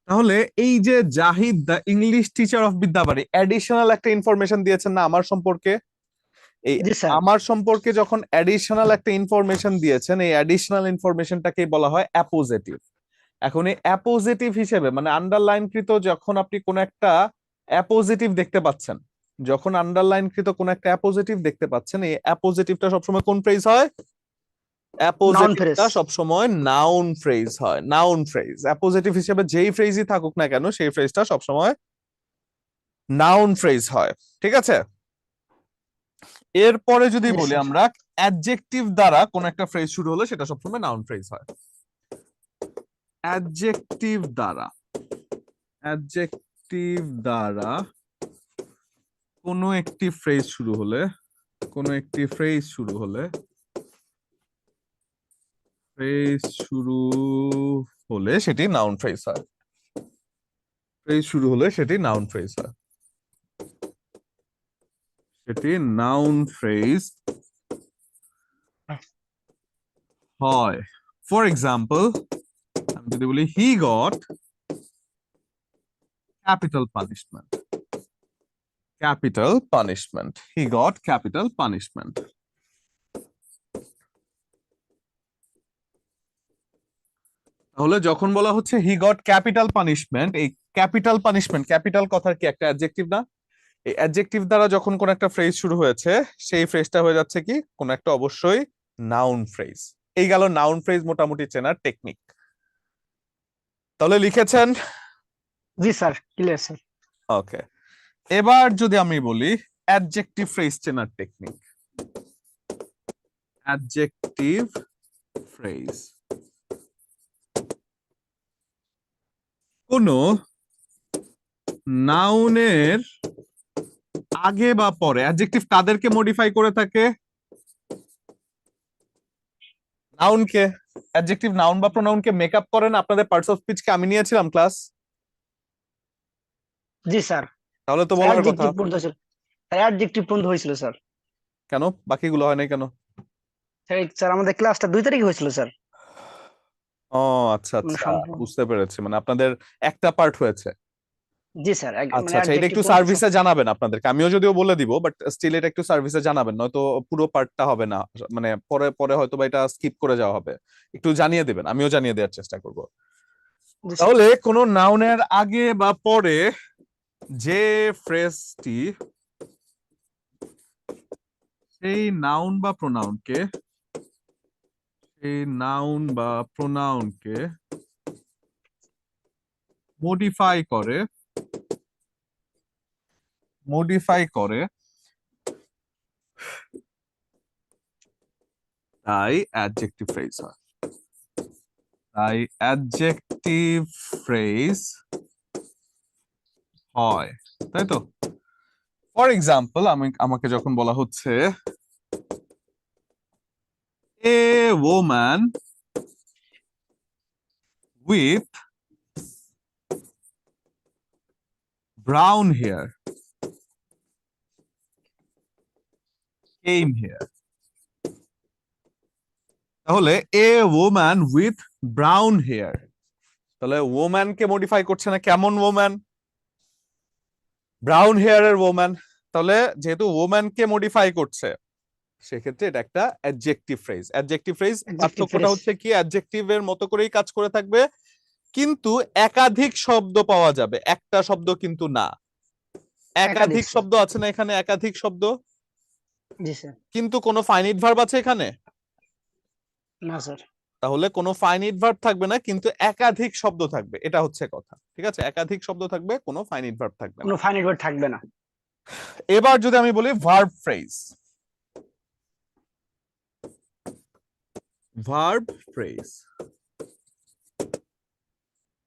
তাহলে এই যে Zahid the English teacher of Bidyabari, additional একটা ইনফরমেশন দিয়েছেন না আমার সম্পর্কে? এই জি স্যার। আমার সম্পর্কে যখন অ্যাডিশনাল একটা ইনফরমেশন দিয়েছেন, এই অ্যাডিশনাল ইনফরমেশনটাকে বলা হয় অ্যাপোজিটিভ। এখন এই অ্যাপোজিটিভ হিসেবে মানে আন্ডারলাইনকৃত, যখন আপনি কোন একটা অ্যাপোজিটিভ দেখতে পাচ্ছেন, যখন আন্ডারলাইনকৃত কোন একটা অ্যাপোজিটিভ দেখতে পাচ্ছেন, এই অ্যাপোজিটিভটা সবসময় কোন ফ্রেজ হয়? অ্যাপোজিটিভটা সবসময় নাউন ফ্রেজ হয়। নাউন ফ্রেজ অ্যাপোজিটিভ হিসেবে যেই ফ্রেজই থাকুক না কেন, সেই ফ্রেজটা সবসময় নাউন ফ্রেজ হয়, ঠিক আছে? এরপরে যদি বলি আমরা অ্যাডজেক্টিভ দ্বারা কোন একটা ফ্রেজ শুরু হলে সেটা সবসময় নাউন ফ্রেজ হয়। অ্যাডজেক্টিভ দ্বারা কোনো একটি ফ্রেজ শুরু হলে সেটি নাউন ফ্রেজ হয়। সেটি নাউন ফ্রেজ হয়। ফর এক্সাম্পল, আমি যদি বলি he got capital punishment, he got capital punishment. তাহলে যখন বলা হচ্ছে হি গট ক্যাপিটাল পানিশমেন্ট, এই ক্যাপিটাল পানিশমেন্ট, ক্যাপিটাল কথার কি একটা অ্যাডজেক্টিভ না? এই অ্যাডজেক্টিভ দ্বারা যখন কোন একটা ফ্রেজ শুরু হয়েছে, সেই ফ্রেজটা হয়ে যাচ্ছে কি কোন একটা অবশ্যই নাউন ফ্রেজ। এই গেল নাউন ফ্রেজ মোটামুটি চেনার টেকনিক। তাহলে লিখেছেন? জি স্যার, ক্লিয়ার স্যার। ওকে, এবার যদি আমি বলি অ্যাডজেক্টিভ ফ্রেজ চেনার টেকনিক। অ্যাডজেক্টিভ ফ্রেজ কোন নাউনের আগে বা পরে, অ্যাডজেক্টিভ কাদেরকে মডিফাই করে থাকে? নাউনকে। অ্যাডজেক্টিভ নাউন বা প্রোনাউনকে মেকআপ করেন। আপনাদের পার্টস অফ স্পিচ কে আমি নিয়েছিলাম ক্লাস। জি স্যার। তাহলে তো বলার কথা। অ্যাডজেক্টিভ পর্যন্ত হয়েছিল স্যার। কেন বাকিগুলো হয় নাই কেন? স্যার আমাদের ক্লাসটা 2 তারিখে হয়েছিল স্যার। ও আচ্ছা আচ্ছা, বুঝতে পেরেছি, মানে আপনাদের একটা পার্ট হয়েছে। জি স্যার। আচ্ছা আচ্ছা, এটা একটু সার্ভিসে জানাবেন আপনাদেরকে, আমিও যদিও বলে দিব, বাট স্টিল এটা একটু সার্ভিসে জানাবেন, নয়তো পুরো পার্টটা হবে না, মানে পরে পরে হয়তো বা এটা স্কিপ করে যাওয়া হবে। একটু জানিয়ে দিবেন, আমিও জানিয়ে দেওয়ার চেষ্টা করব। তাহলে কোন নাউনের আগে বা পরে যে ফ্রেজটি সেই নাউন বা প্রোনাউনকে মডিফাই করে তাই অ্যাডজেক্টিভ ফ্রেজ হয়। তাই অ্যাডজেক্টিভ ফ্রেজ হয়, তাই তো? ফর এক্সাম্পল আমাকে যখন বলা হচ্ছে a woman with brown hair came here, তাহলে a woman with brown hair, তাহলে ওম্যান কে মডিফাই করছে না, কেমন ওম্যান? Brown হেয়ারের woman. তাহলে যেহেতু ওম্যান কে মডিফাই করছে সেক্ষেত্রে এটা একটা অ্যাডজেক্টিভ ফ্রেজ। অ্যাডজেক্টিভ ফ্রেজ পার্থক্যটা phrase। হচ্ছে কি, অ্যাডজেক্টিভ এর মতো করেই কাজ করে থাকবে, কিন্তু একাধিক শব্দ পাওয়া যাবে, একটা শব্দ কিন্তু না। একাধিক স্যার। শব্দ আছে না এখানে, একাধিক শব্দ, জি স্যার। কিন্তু কোনো ফাইনিট ভার্ব আছে এখানে? না স্যার। তাহলে কোনো ফাইনিট ভার্ব থাকবে না, কিন্তু একাধিক শব্দ থাকবে, এটা হচ্ছে কথা। ঠিক আছে, একাধিক শব্দ থাকবে, কোনো ফাইনিট ভার্ব থাকবে না। কোনো ফাইনাইট ওয়ার্ড থাকবে না। এবার যদি আমি বলি verb phrase, verb phrase,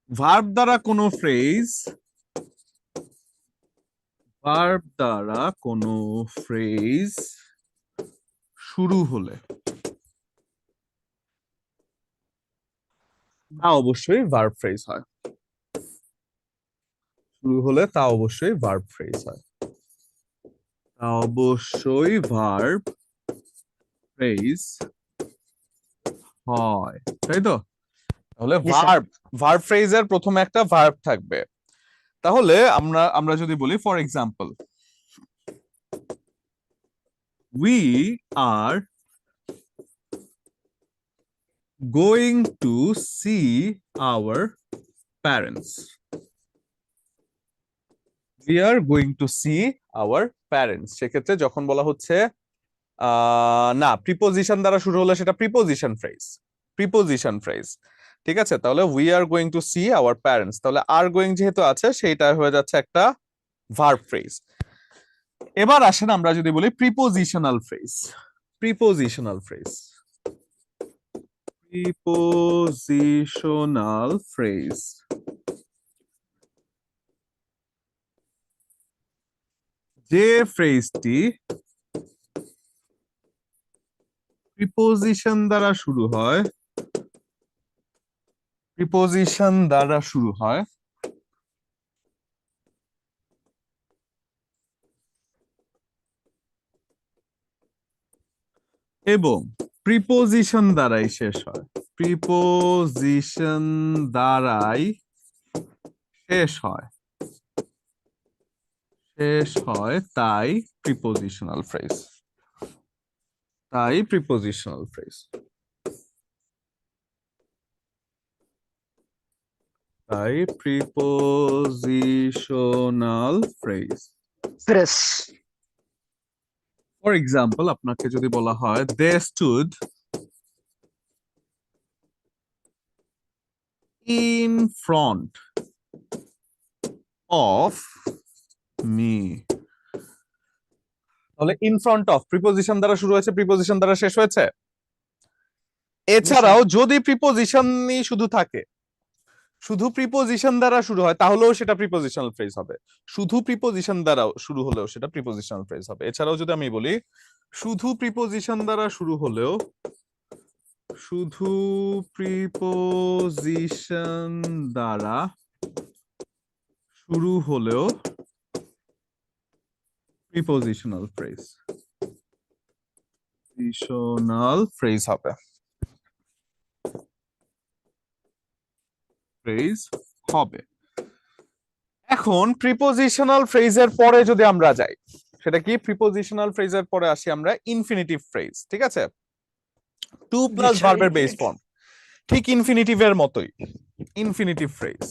verb দ্বারা কোনো ফ্রেজ, ভার্ব দ্বারা কোনো ফ্রেজ শুরু হলে তা অবশ্যই ভার্ব ফ্রেজ হয়। শুরু হলে তা অবশ্যই ভার্ব ফ্রেজ হয়, তা অবশ্যই ভার্ব ফ্রেজ হয়, তাই তো? তাহলে জি স্যার। ভার্ব ফ্রেজের প্রথমে একটা ভার্ব থাকবে। তাহলে আমরা যদি বলি for example, we are going to see our parents, we are going to see our parents, সেক্ষেত্রে যখন বলা হচ্ছে না, প্রিপোজিশন দ্বারা শুরু হলে সেটা প্রিপোজিশন ফ্রেজ, প্রিপোজিশন ফ্রেজ। ঠিক আছে, তাহলে we are going to see our parents, তাহলে আর গোয়িং যেহেতু আছে সেইটা হয়ে যাচ্ছে একটা ভার্ব ফ্রেজ। এবার আসেন আমরা যদি বলি prepositional phrase, prepositional phrase, prepositional phrase, যে ফ্রেজটি প্রিপোজিশন দ্বারা শুরু হয়, প্রিপোজিশন দ্বারা শুরু হয় এবং প্রিপোজিশন দ্বারাই শেষ হয়, প্রিপোজিশন দ্বারাই শেষ হয়, শেষ হয়, তাই প্রিপোজিশনাল ফ্রেজ, তাই প্রিপোজিশনাল ফ্রেজ, তাই prepositional phrase. Fresh. For example আপনাকে যদি বলা হয় they stood in front of me, তাহলে ইন ফ্রন্ট অফ প্রিপোজিশন দ্বারা শুরু হয়েছে, প্রিপোজিশন দ্বারা শেষ হয়েছে। এছাড়াও যদি প্রিপোজিশনই শুধু থাকে, শুধু প্রিপোজিশন দ্বারা শুরু হয়, তাহলেও সেটা প্রিপোজিশনাল ফ্রেজ হবে, শুধু প্রিপোজিশন দ্বারা শুরু হলেও সেটা প্রিপোজিশনাল ফ্রেজ হবে। এছাড়াও যদি আমি বলি শুধু প্রিপোজিশন দ্বারা শুরু হলেও, শুধু প্রিপোজিশন দ্বারা শুরু হলেও প্রিপোজিশনাল ফ্রেজ, প্রিপোজিশনাল ফ্রেজ হবে, ফ্রেজ হবে। এখন প্রিপোজিশনাল ফ্রেজের পরে যদি আমরা যাই, সেটা কি, প্রিপোজিশনাল ফ্রেজের পরে আসি আমরা ইনফিনিটিভ ফ্রেজ। ঠিক আছে, টু প্লাস ভার্বের বেস ফর্ম, ঠিক ইনফিনিটিভের মতোই infinitive phrase,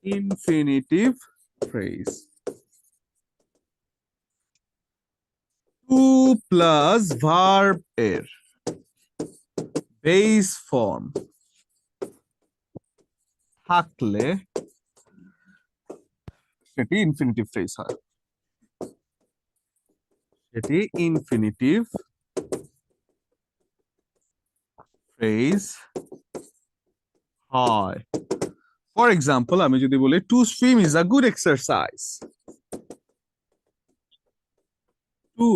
infinitive phrase. To plus verb এর বেস ফর্ম থাকলে সেটি ইনফিনিটিভ ফ্রেজ হয়। সেটি ইনফিনিটিভ ফ্রেজ হয়। ফর এক্সাম্পল আমি যদি বলি to swim is a good exercise. To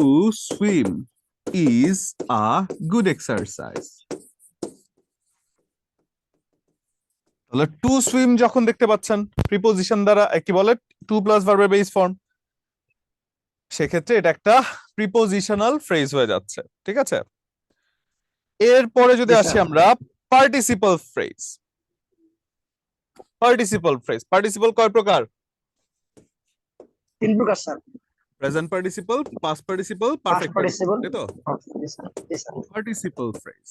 swim is a good exercise. তাহলে টু সুইম যখন দেখতে পাচ্ছেন প্রিপোজিশন দ্বারা কি বলে টু প্লাস ভার্বের বেস ফর্ম, সেক্ষেত্রে এটা একটা প্রিপোজিশনাল ফ্রেজ হয়ে যাচ্ছে। ঠিক আছে, এরপরে যদি জি, আসি স্যার। আমরা participle phrase. Participle phrase, participle কয় প্রকার? 3 প্রকার sir. Present participle, past participle, past perfect participle, participle. তাই তো? জি স্যার, জি স্যার। Participle phrase.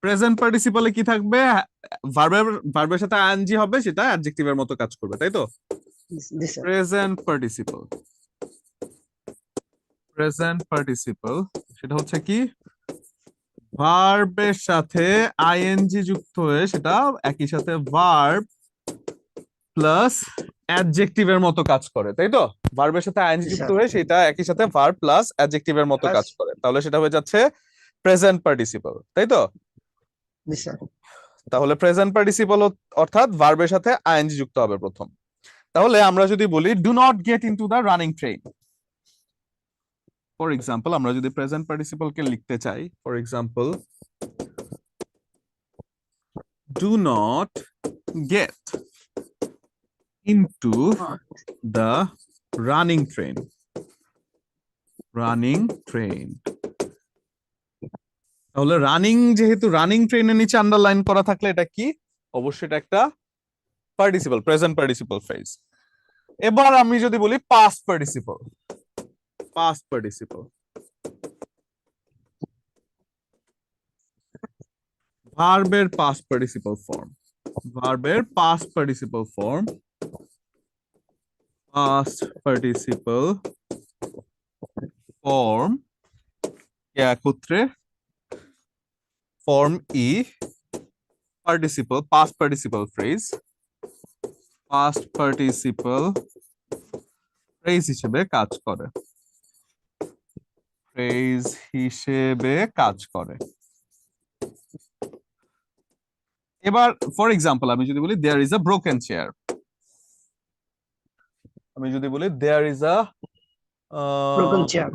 প্রেজেন্ট পার্টিসিপলে কি থাকবে? ভার্বের সাথে আইএনজি হবে, সেটা অ্যাডজেক্টিভের মতো কাজ করবে, তাই তো? জি sir. Present participle, present participle সেটা হচ্ছে কি ভার্বের সাথে আইএনজি যুক্ত হয়ে সেটা একই সাথে ভার্ব প্লাস অ্যাডজেক্টিভের মতো কাজ করে, তাই তো? ভার্বের সাথে আইএনজি জি, যুক্ত স্যার। হয়ে সেটা একই সাথে ভার্ব প্লাস অ্যাডজেক্টিভের মতো কাজ করে, তাহলে সেটা হয়ে যাচ্ছে প্রেজেন্ট পার্টিসিপল, তাই তো? জি স্যার। তাহলে প্রেজেন্ট পার্টিসিপল অর্থাৎ ভার্বের সাথে আইএনজি যুক্ত হবে প্রথম। তাহলে আমরা যদি বলি do not get into the running train, for example আমরা যদি প্রেজেন্ট পার্টিসিপল কে লিখতে চাই, for example do not get into the running train, running train. তাহলে রানিং, যেহেতু রানিং ট্রেনের নিচে আন্ডারলাইন করা থাকলে এটা কি? অবশ্যই এটা একটা পার্টিসিপল, প্রেজেন্ট পার্টিসিপল ফ্রেজ। এবার আমি যদি বলি পাস্ট পার্টিসিপল, পাস্ট পার্টিসিপল ভার্বের পাস্ট পার্টিসিপল ফর্ম, ভার্বের past participle form, past participle form একত্রে ফর্ম ই participle, past participle phrase, past participle phrase হিসেবে কাজ করে, ফ্রেজ হিসেবে কাজ করে। এবার ফর এক্সাম্পল আমি যদি বলি there is a broken chair, আমি যদি বলি there is a broken chair.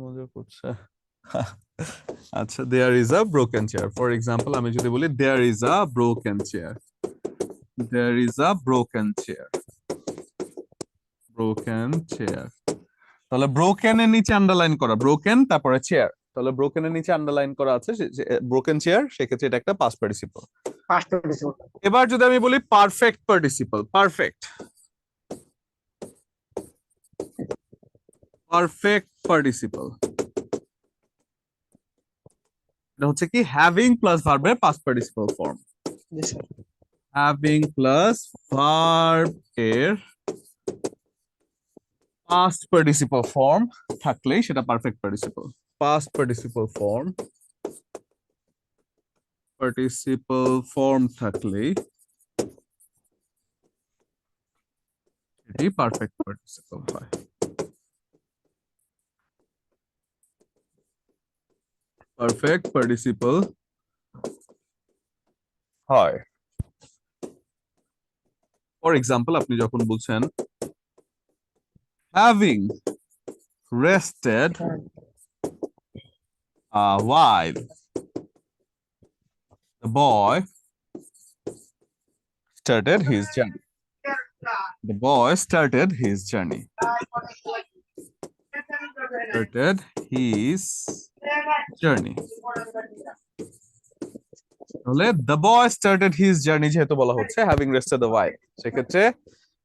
মজা করছে। আচ্ছা, there is a broken chair, for example আমি যদি বলি there is a broken chair, there is a broken chair, broken chair. তাহলে ব্রোকেন এর নিচে আন্ডারলাইন করা, ব্রোকেন তারপরে চেয়ার, তাহলে ব্রোকেন এর নিচে আন্ডারলাইন করা আছে ব্রোকেন চেয়ার, সেক্ষেত্রে এটা একটা পাস্ট পার্টিসিপল। Past participle. এবার যদি আমি বলি perfect participle, perfect, perfect participle এটা হচ্ছে কি হ্যাভিং প্লাস ভার্বের পাস্ট পার্টিসিপল ফর্ম, জি স্যার। হ্যাভিং প্লাস ভার্ব এর পাস্ট পার্টিসিপল ফর্ম থাকলেই সেটা perfect participle. Past participle form, participle form থাকলেই এটি পারফেক্ট পার্টিসিপল হয়। পারফেক্ট পার্টিসিপল হয়। ফর এক্সাম্পল আপনি যখন বলছেন having rested a while the boy started his journey, the boy started his journey, started his journey। তাহলে the boy started his journey যেহেতু বলা হচ্ছে having rested a while, সেক্ষেত্রে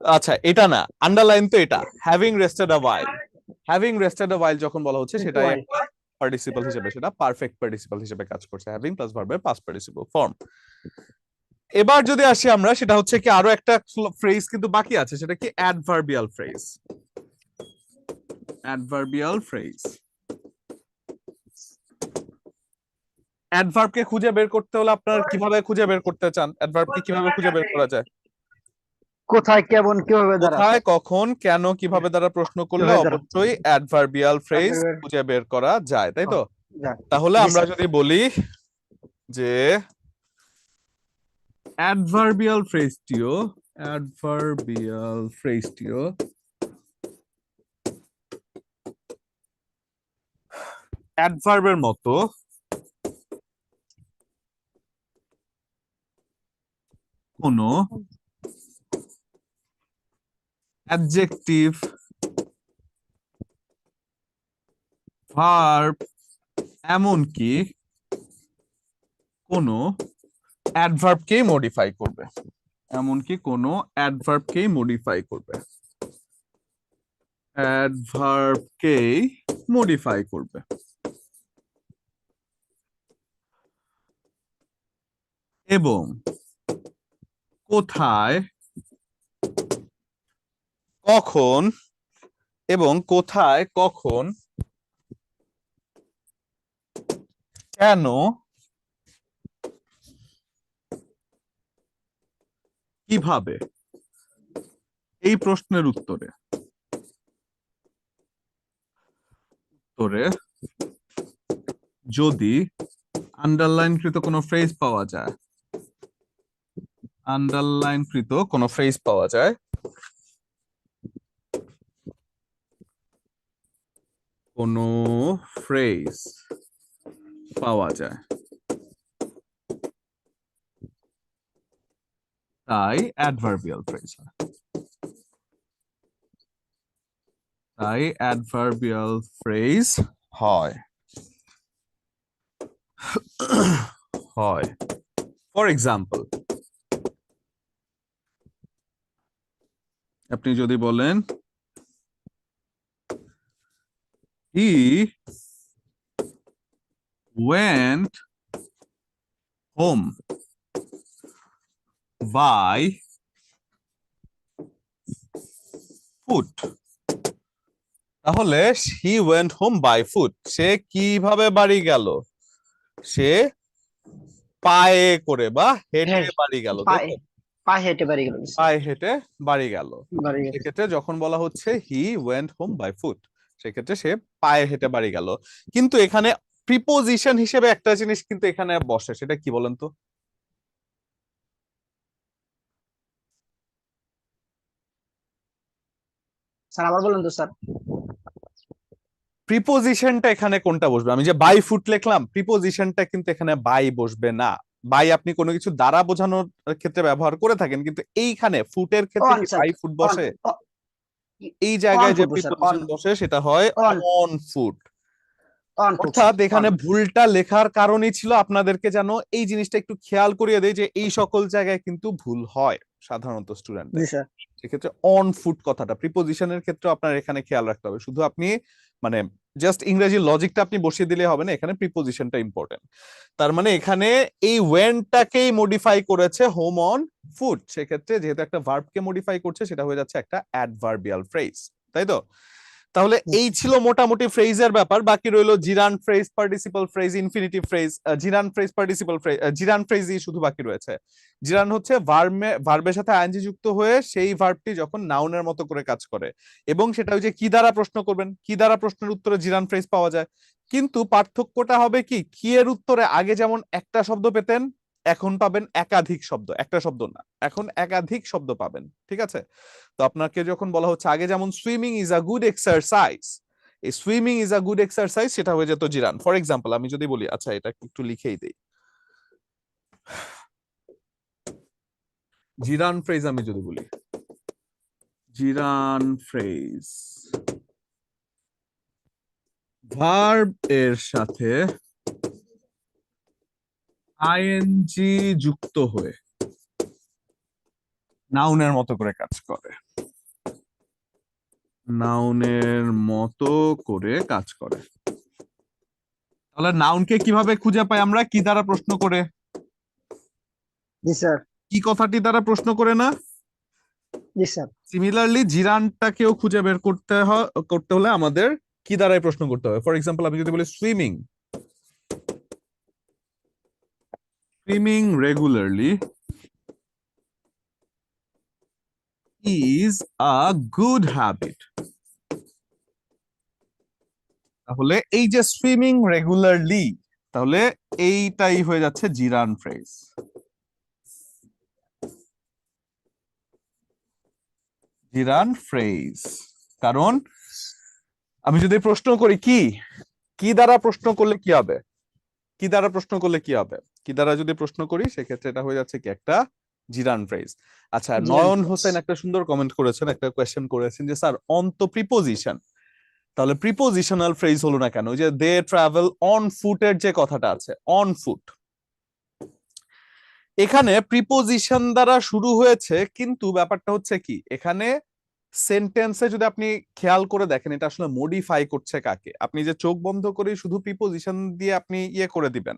আচ্ছা এটা না, আন্ডারলাইন তো এটা having rested a while, having rested a while যখন বলা হচ্ছে সেটাই পার্টিসিপল হিসেবে, সেটা পারফেক্ট পার্টিসিপল হিসেবে কাজ করছে, হ্যাভিং প্লাস ভার্বের পাস্ট পার্টিসিপল ফর্ম। এবার যদি আসি আমরা, সেটা হচ্ছে কি আরো একটা ফ্রেজ কিন্তু বাকি আছে, সেটা কি অ্যাডভার্বিয়াল ফ্রেজ। অ্যাডভার্বিয়াল ফ্রেজ, অ্যাডভার্বকে খুঁজে বের করতে হলে আপনার কিভাবে খুঁজে বের করতে চান? অ্যাডভার্বকে কিভাবে খুঁজে বের করা যায়? কোথায়, কেমন, কিভাবে দ্বারা? কোথায়, কখন, কেন, কিভাবে দ্বারা প্রশ্ন করলে কিভাবে দ্বারা? অবশ্যই অ্যাডভার্বিয়াল ফ্রেজ Adverbial- খুঁজে বের করা যায়, তাই তো? যাক, তাহলে জি আমরা স্যার। যদি বলি যে অ্যাডভার্বিয়াল ফ্রেজটিও অ্যাডভার্বের মতো কোনো অ্যাডজেক্টিভ, ভার্ব, এমনকি কোনো অ্যাডভার্বকেই মডিফাই করবে, এমনকি কোনো অ্যাডভার্বকেই মডিফাই করবে, অ্যাডভার্বকেই মডিফাই করবে। এবং কোথায়, কখন, কেন, কিভাবে, এই প্রশ্নের উত্তরে যদি আন্ডারলাইনকৃত কোনো ফ্রেজ পাওয়া যায়, কোনো ফ্রেজ পাওয়া যায়, তাই অ্যাডভার্বিয়াল ফ্রেজ হয়, হয়। ফর এক্সাম্পল, আপনি যদি বলেন হি went home by foot, তাহলে he went home by foot, সে কিভাবে বাড়ি গেল? সে পায়ে করে বা হেঁটে হ্যাঁ, বাড়ি গেল, তাই পায়ে তো? পায়ে হেঁটে বাড়ি গেল স্যার। পায়ে হেঁটে বাড়ি গেল। বাড়ি গেল। সেক্ষেত্রে যখন বলা হচ্ছে he went home by foot, সেক্ষেত্রে সে পায়ে হেঁটে বাড়ি গেল। কিন্তু এখানে প্রিপোজিশন হিসেবে একটা জিনিস কিন্তু এখানে বসে, সেটা কি বলেন তো? স্যার আবার বলেন তো স্যার। প্রিপোজিশনটা এখানে কোনটা বসবে? আমি যে বাই ফুট লিখলাম, প্রিপোজিশনটা কিন্তু এখানে বাই বসবে না। বাই আপনি কোনো কিছু দ্বারা বোঝানোর ক্ষেত্রে ব্যবহার করে থাকেন, কিন্তু এইখানে ফুটের ক্ষেত্রে অন কি স্যার। বাই ফুট অন বসে? এই অন জায়গায় যে ফুট স্যার। অন প্রিপোজিশন বসে সেটা হয় on on foot. On foot অর্থাৎ স্যার। এখানে অন। ভুলটা লেখার কারণই ছিল আপনাদেরকে যেন এই জিনিসটা একটু খেয়াল করিয়ে দেয় যে এই সকল জায়গায় কিন্তু ভুল হয় সাধারণত জি স্টুডেন্টদের। স্যার। সেক্ষেত্রে অন ফুট কথাটা প্রিপোজিশনের ক্ষেত্রে আপনার এখানে খেয়াল রাখতে হবে। শুধু আপনি মানে জাস্ট ইংরেজি লজিকটা আপনি বসিয়ে দিলে হবে না, এখানে প্রিপোজিশনটা ইম্পর্টেন্ট। তার মানে এখানে এই ওয়েনটাকেই মডিফাই করেছে হোম অন ফুট, সেক্ষেত্রে যেহেতু একটা ভার্বকে মডিফাই করছে সেটা হয়ে যাচ্ছে একটা অ্যাডভার্বিয়াল ফ্রেজ, তাই তো? তাহলে এই ছিল মোটামুটি ফ্রেজের ব্যাপার। বাকি রইলো gerund phrase, participle phrase, infinitive phrase. Gerund phrase, participle phrase, gerund ফ্রেজই শুধু বাকি রয়েছে। জিরান হচ্ছে ভার্বের সাথে আইএনজি যুক্ত হয়ে সেই ভার্বটি যখন নাউনের মতো করে কাজ করে, এবং সেটা ওই যে কি দ্বারা প্রশ্ন করবেন, কি দ্বারা প্রশ্নের উত্তরে জিরান ফ্রেজ পাওয়া যায়। কিন্তু পার্থক্যটা হবে কি এর উত্তরে আগে যেমন একটা শব্দ পেতেন, এখন পাবেন একাধিক শব্দ, একটা শব্দ না, এখন একাধিক শব্দ পাবেন, ঠিক আছে? তো আপনাকে যখন বলা হচ্ছে আগে যেমন swimming is a good exercise, এই swimming is a good exercise সেটা হয়ে যেত জিরান। ফর এক্সাম্পল আমি যদি বলি, আচ্ছা এটা একটু লিখেই দেই, জিরান ফ্রেজ আমি যদি বলি, জিরান ফ্রেজ ভার্ব এর সাথে আইএনজি যুক্ত হয়ে নাউনের মতো করে কাজ করে, নাউনের মতো করে কাজ করে। তাহলে নাউনকে কিভাবে খুঁজে পাই আমরা? কি দ্বারা প্রশ্ন করে? জি স্যার। কি কথাটি দ্বারা প্রশ্ন করে না? জি স্যার। সিমিলারলি জিরানটাকেও খুঁজে বের করতে হলে আমাদের কি দ্বারাই প্রশ্ন করতে হবে। ফর এক্সাম্পল আমি যদি বলি swimming, swimming regularly is a good habit. তাহলে এই যে সুইমিং রেগুলারলি, তাহলে এইটাই হয়ে যাচ্ছে জিরান ফ্রেজ। জিরান ফ্রেজ, কারণ আমি যদি প্রশ্ন করি কি, কি দ্বারা প্রশ্ন করলে কি হবে? কি দ্বারা প্রশ্ন করলে কি হবে? কি দ্বারা যদি প্রশ্ন করি সেক্ষেত্রে এটা হয়ে যাচ্ছে কি একটা জিরান ফ্রেজ। আচ্ছা, জিরান নয়ন phrase। হোসেন একটা সুন্দর কমেন্ট করেছেন, একটা কোয়েশ্চেন করেছেন যে স্যার অন তো প্রিপোজিশন, তাহলে প্রিপোজিশনাল ফ্রেজ হলো না কেন? ওই যে দে ট্রাভেল অন ফুটের যে কথাটা আছে, অন ফুট, এখানে প্রিপোজিশন দ্বারা শুরু হয়েছে, কিন্তু ব্যাপারটা হচ্ছে কি এখানে সেন্টেন্সে যদি আপনি খেয়াল করে দেখেন এটা আসলে মডিফাই করছে কাকে? আপনি যে চোখ বন্ধ করে শুধু প্রিপোজিশন দিয়ে আপনি ইয়ে করে দিবেন,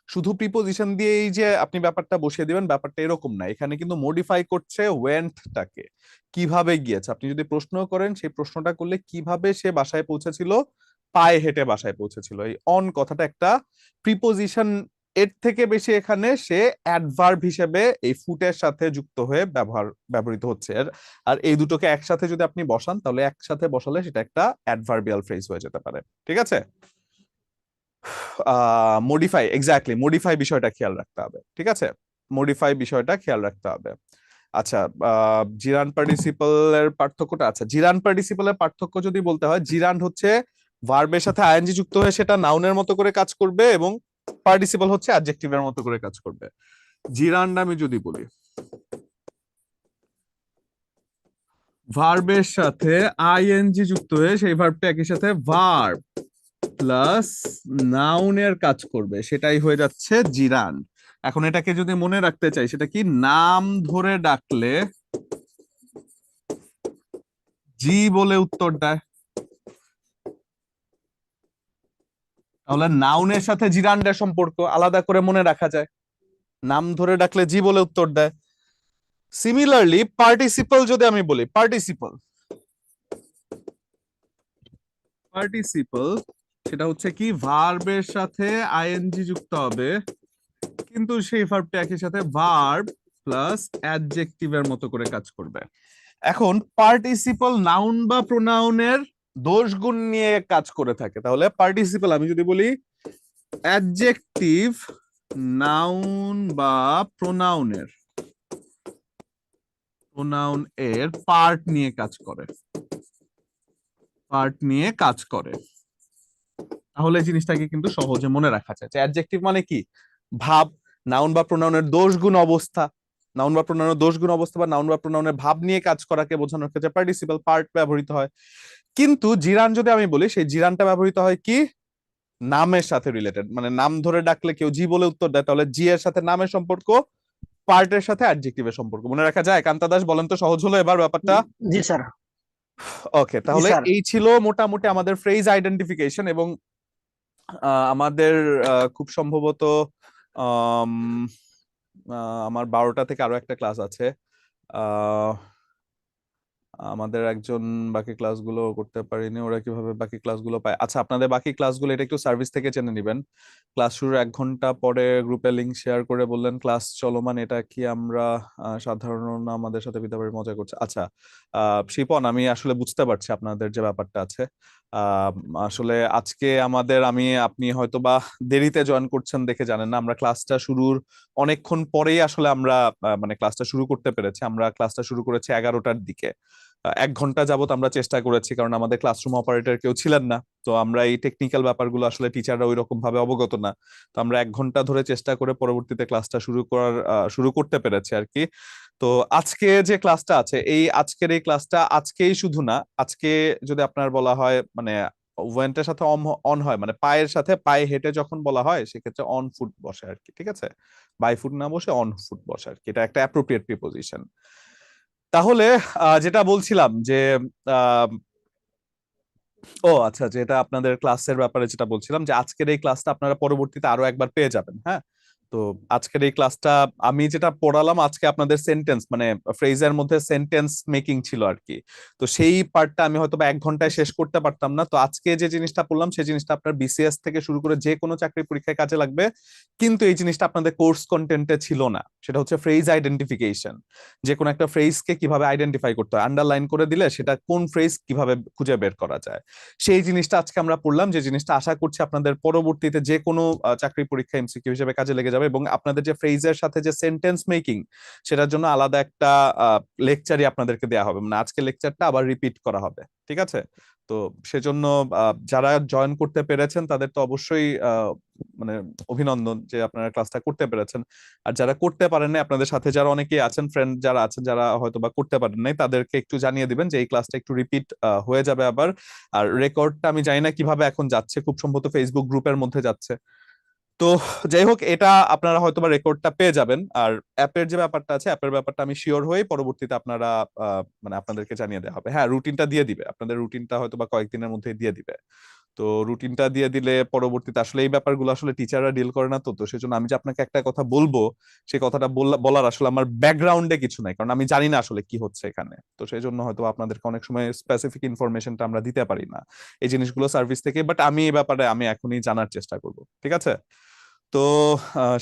শুধু প্রিপোজিশন দিয়ে এই যে আপনি ব্যাপারটা বসিয়ে দিবেন, ব্যাপারটা এরকম না। এখানে কিন্তু মডিফাই করছে ওয়েন্টটাকে, কিভাবে গিয়েছে। আপনি যদি প্রশ্ন করেন, সেই প্রশ্নটা করলে কিভাবে সে বাসায় পৌঁছেছিল, পায়ে হেঁটে বাসায় পৌঁছেছিল। এই অন কথাটা একটা প্রিপোজিশন, এর থেকে বেশি এখানে সে অ্যাডভার্ব হিসেবে এই ফুটের সাথে যুক্ত হয়ে ব্যবহৃত হচ্ছে। আর এই দুটোকে একসাথে যদি আপনি বসান, তাহলে একসাথে বসালে সেটা একটা অ্যাডভার্বিয়াল ফ্রেজ হয়ে যেতে পারে। ঠিক আছে? মডিফাই, এক্স্যাক্টলি মডিফাই বিষয়টা খেয়াল রাখতে হবে। ঠিক আছে, মডিফাই বিষয়টা খেয়াল রাখতে হবে। আচ্ছা, জিরান পার্টিসিপলের পার্থক্যটা, আচ্ছা জিরান পার্টিসিপলের পার্থক্য যদি বলতে হয়, জিরান হচ্ছে ভার্বের সাথে আইএনজি যুক্ত হয়ে সেটা নাউনের মতো করে কাজ করবে, এবং পার্টিসিপল হচ্ছে অ্যাডজেক্টিভের মতো করে কাজ করবে। জিরান্ড আমি যদি বলি ভার্বের সাথে আইএনজি যুক্ত হয়ে সেই ভার্বটা একই সাথে ভার্ব প্লাস নাউনের কাজ করবে, সেটাই হয়ে যাচ্ছে জিরান। এখন এটাকে যদি মনে রাখতে চাই, সেটা কি? নাম ধরে ডাকলে জি বলে উত্তর দেয়, তাহলে নাউনের সাথে জিরান্ডের সম্পর্ক আলাদা করে মনে রাখা যায়। নাম ধরে ডাকলে জি বলে উত্তর দেয়। সিমিলারলি পার্টিসিপল যদি আমি বলি, পার্টিসিপল পার্টিসিপল সেটা হচ্ছে কি ভার্বের সাথে আইএনজি যুক্ত হবে, কিন্তু সেই ভার্বটা একই সাথে ভার্ব প্লাস অ্যাডজেক্টিভের মতো করে কাজ করবে। এখন পার্টিসিপল নাউন বা প্রোনাউনের দোষ গুণ নিয়ে কাজ করে থাকে, তাহলে পার্টিসিপল আমি যদি বলি অ্যাডজেক্টিভ নাউন বা প্রোনাউন এর পার্ট নিয়ে কাজ করে, পার্ট নিয়ে কাজ করে, তাহলে জিনিসটাকে কিন্তু সহজে মনে রাখা যায় যে অ্যাডজেক্টিভ মানে কি? ভাব। নাউন বা প্রোনাউনের দোষ গুণ অবস্থা, নাউন বা প্রোনাউনের দোষ গুণ অবস্থা বা নাউন বা প্রোনাউনের ভাব নিয়ে কাজ করাকে বোঝানোর ক্ষেত্রে পার্টিসিপল পার্ট ব্যবহৃত হয়। কিন্তু জিরান যদি আমি বলি, সেই জিরানটা ব্যবহৃত হয় কি? নামের সাথে রিলেটেড, মানে নাম ধরে ডাকলে কেউ জি বলে উত্তর দেয়, তাহলে জি এর সাথে নামের সম্পর্ক, পার্টের সাথে অ্যাডজেক্টিভের সম্পর্ক। মনে রাখা যায়? কান্তা দাস বলেন তো, সহজ হলো এবার ব্যাপারটা? জি স্যার। ওকে, জি তাহলে স্যার। এই ছিল মোটামুটি আমাদের ফ্রেজ আইডেন্টিফিকেশন। এবং আমাদের খুব সম্ভবত আম, আমার 12টা থেকে আরো একটা ক্লাস আছে। আহ আমাদের একজন বাকি ক্লাসগুলো করতে পারিনি, ওরা কিভাবে বাকি ক্লাসগুলো পায়? আচ্ছা, আপনাদের বাকি ক্লাসগুলো এটা একটু সার্ভিস থেকে জেনে নেবেন। ক্লাস শুরুর 1 ঘন্টা পরে গ্রুপে লিংক শেয়ার করে বললেন ক্লাস চলমান, এটা কি আমরা সাধারণ না আমাদের সাথে বিদ্যাবাড়ি মজা করছে? আচ্ছা, শিপন, আমি আসলে বুঝতে পারছি আপনাদের যে ব্যাপারটা আছে। আহ আসলে আজকে আমাদের, আপনি হয়তো বা দেরিতে জয়েন করছেন দেখে জানেন না, আমরা ক্লাসটা শুরুর অনেকক্ষণ পরেই আসলে আমরা মানে ক্লাসটা শুরু করতে পেরেছি। আমরা ক্লাসটা শুরু করেছি 11টার দিকে। 1 ঘন্টা যাবত আমরা চেষ্টা করেছি, কারণ আমাদের ক্লাসরুম অপারেটর কেউ ছিলেন না। তো আমরা এই টেকনিক্যাল ব্যাপারগুলো আসলে টিচাররা ওই রকম ভাবে অবগত না। তো আমরা 1 ঘন্টা ধরে চেষ্টা করে পরবর্তীতে ক্লাসটা শুরু করতে পেরেছি আর কি। তো আজকে যে ক্লাসটা আছে, আজকের এই ক্লাসটা আজকেই শুধু না, আজকে যদি আপনার বলা হয় মানে ওয়েন্টের সাথে অন হয়, মানে পায়ের সাথে পায়ে হেঁটে যখন বলা হয় সেক্ষেত্রে অন ফুট বসে আর কি। ঠিক আছে, বাই ফুট না বসে অন ফুট বসে আর কি, এটা একটা অ্যাপ্রোপ্রিয়েট প্রিপোজিশন। তাহলে যেটা বলছিলাম যে আহ, ও আচ্ছা, যেটা আপনাদের ক্লাসের ব্যাপারে যেটা বলছিলাম, যে আজকের এই ক্লাসটা আপনারা পরবর্তীতে আরো একবার পেয়ে যাবেন। হ্যাঁ, তো আজকের এই ক্লাসটা আমি যেটা পড়ালাম আজকে আপনাদের সেন্টেন্স মানে ফ্রেজের মধ্যে সেন্টেন্স মেকিং ছিল আর কি। তো সেই পার্টটা আমি হয়তো বা 1 ঘন্টায় শেষ করতে পারতাম না। তো আজকে যে জিনিসটা পড়লাম সেই জিনিসটা আপনার বিসিএস থেকে শুরু করে যে কোনো চাকরি পরীক্ষায় কাজে লাগবে, কিন্তু এই জিনিসটা আপনাদের কোর্স কন্টেন্টে ছিল না। সেটা হচ্ছে ফ্রেজ আইডেন্টিফিকেশন। যে কোনো একটা ফ্রেজকে কিভাবে আইডেন্টিফাই করতে হয়, আন্ডারলাইন করে দিলে সেটা কোন ফ্রেজ কিভাবে খুঁজে বের করা যায়, সেই জিনিসটা আজকে আমরা পড়লাম। যে জিনিসটা আশা করছি আপনাদের পরবর্তীতে যে কোনো চাকরি পরীক্ষা এমসিকিউ হিসেবে কাজে লেগে যাবে, এবং আপনাদের যে ফ্রেজের সাথে যে সেন্টেন্স মেকিং, সেটার জন্য আলাদা একটা লেকচারই আপনাদেরকে দেওয়া হবে, মানে আজকে লেকচারটা আবার রিপিট করা হবে। ঠিক আছে? তো সেজন্য যারা জয়েন করতে পেরেছেন তাদের তো অবশ্যই মানে অভিনন্দন যে আপনারা ক্লাসটা করতে পেরেছেন। আর যারা করতে পারেন না, আপনাদের সাথে যারা অনেকেই আছেন, ফ্রেন্ড যারা আছেন যারা হয়তো বা করতে পারেন নাই, তাদেরকে একটু জানিয়ে দিবেন যে এই ক্লাসটা একটু রিপিট হয়ে যাবে আবার। আর রেকর্ডটা আমি জানি না কিভাবে এখন যাচ্ছে, খুব সম্ভবত ফেসবুক গ্রুপের মধ্যে যাচ্ছে। তো যাই হোক, এটা আপনারা হয়তো বা রেকর্ডটা পেয়ে যাবেন। আর অ্যাপের যে ব্যাপারটা আছে, অ্যাপের ব্যাপারটা আমি শিওর হয়ে পরবর্তীতে আপনারা মানে আপনাদেরকে জানিয়ে দেওয়া হবে। হ্যাঁ, রুটিনটা দিয়ে দিবে, আপনাদের রুটিনটা হয়তো বা কয়েকদিনের মধ্যে দিয়ে দিবে। তো রুটিনটা দিয়ে দিলে পরবর্তীতে আসলে এই ব্যাপারগুলো আসলে টিচাররা ডিল করে না। তো তো সেজন্য আমি যে আপনাকে একটা কথা বলবো, সেই কথাটা বলার আসলে আমার ব্যাকগ্রাউন্ডে কিছু নাই, কারণ আমি জানি না আসলে কি হচ্ছে এখানে। তো সেই জন্য হয়তো আপনাদেরকে অনেক সময় স্পেসিফিক ইনফরমেশনটা আমরা দিতে পারি না এই জিনিসগুলো সার্ভিস থেকে, বাট আমি এই ব্যাপারে আমি এখনই জানার চেষ্টা করব। ঠিক আছে? তো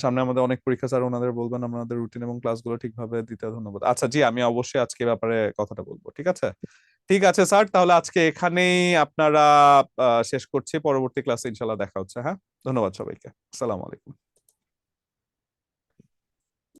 সামনে আমাদের অনেক পরীক্ষা, স্যার ওনাদের বলবেন আমাদের রুটিন এবং ক্লাসগুলো ঠিকভাবে দিতে। ধন্যবাদ। আচ্ছা জি, আমি অবশ্যই আজকে এই ব্যাপারে কথাটা বলবো। ঠিক আছে? ঠিক আছে স্যার, তাহলে আজকে এখানেই আপনারা শেষ করছি। পরবর্তী ক্লাসে ইনশাল্লাহ দেখা হচ্ছে। হ্যাঁ, ধন্যবাদ সবাইকে। আসসালামু আলাইকুম।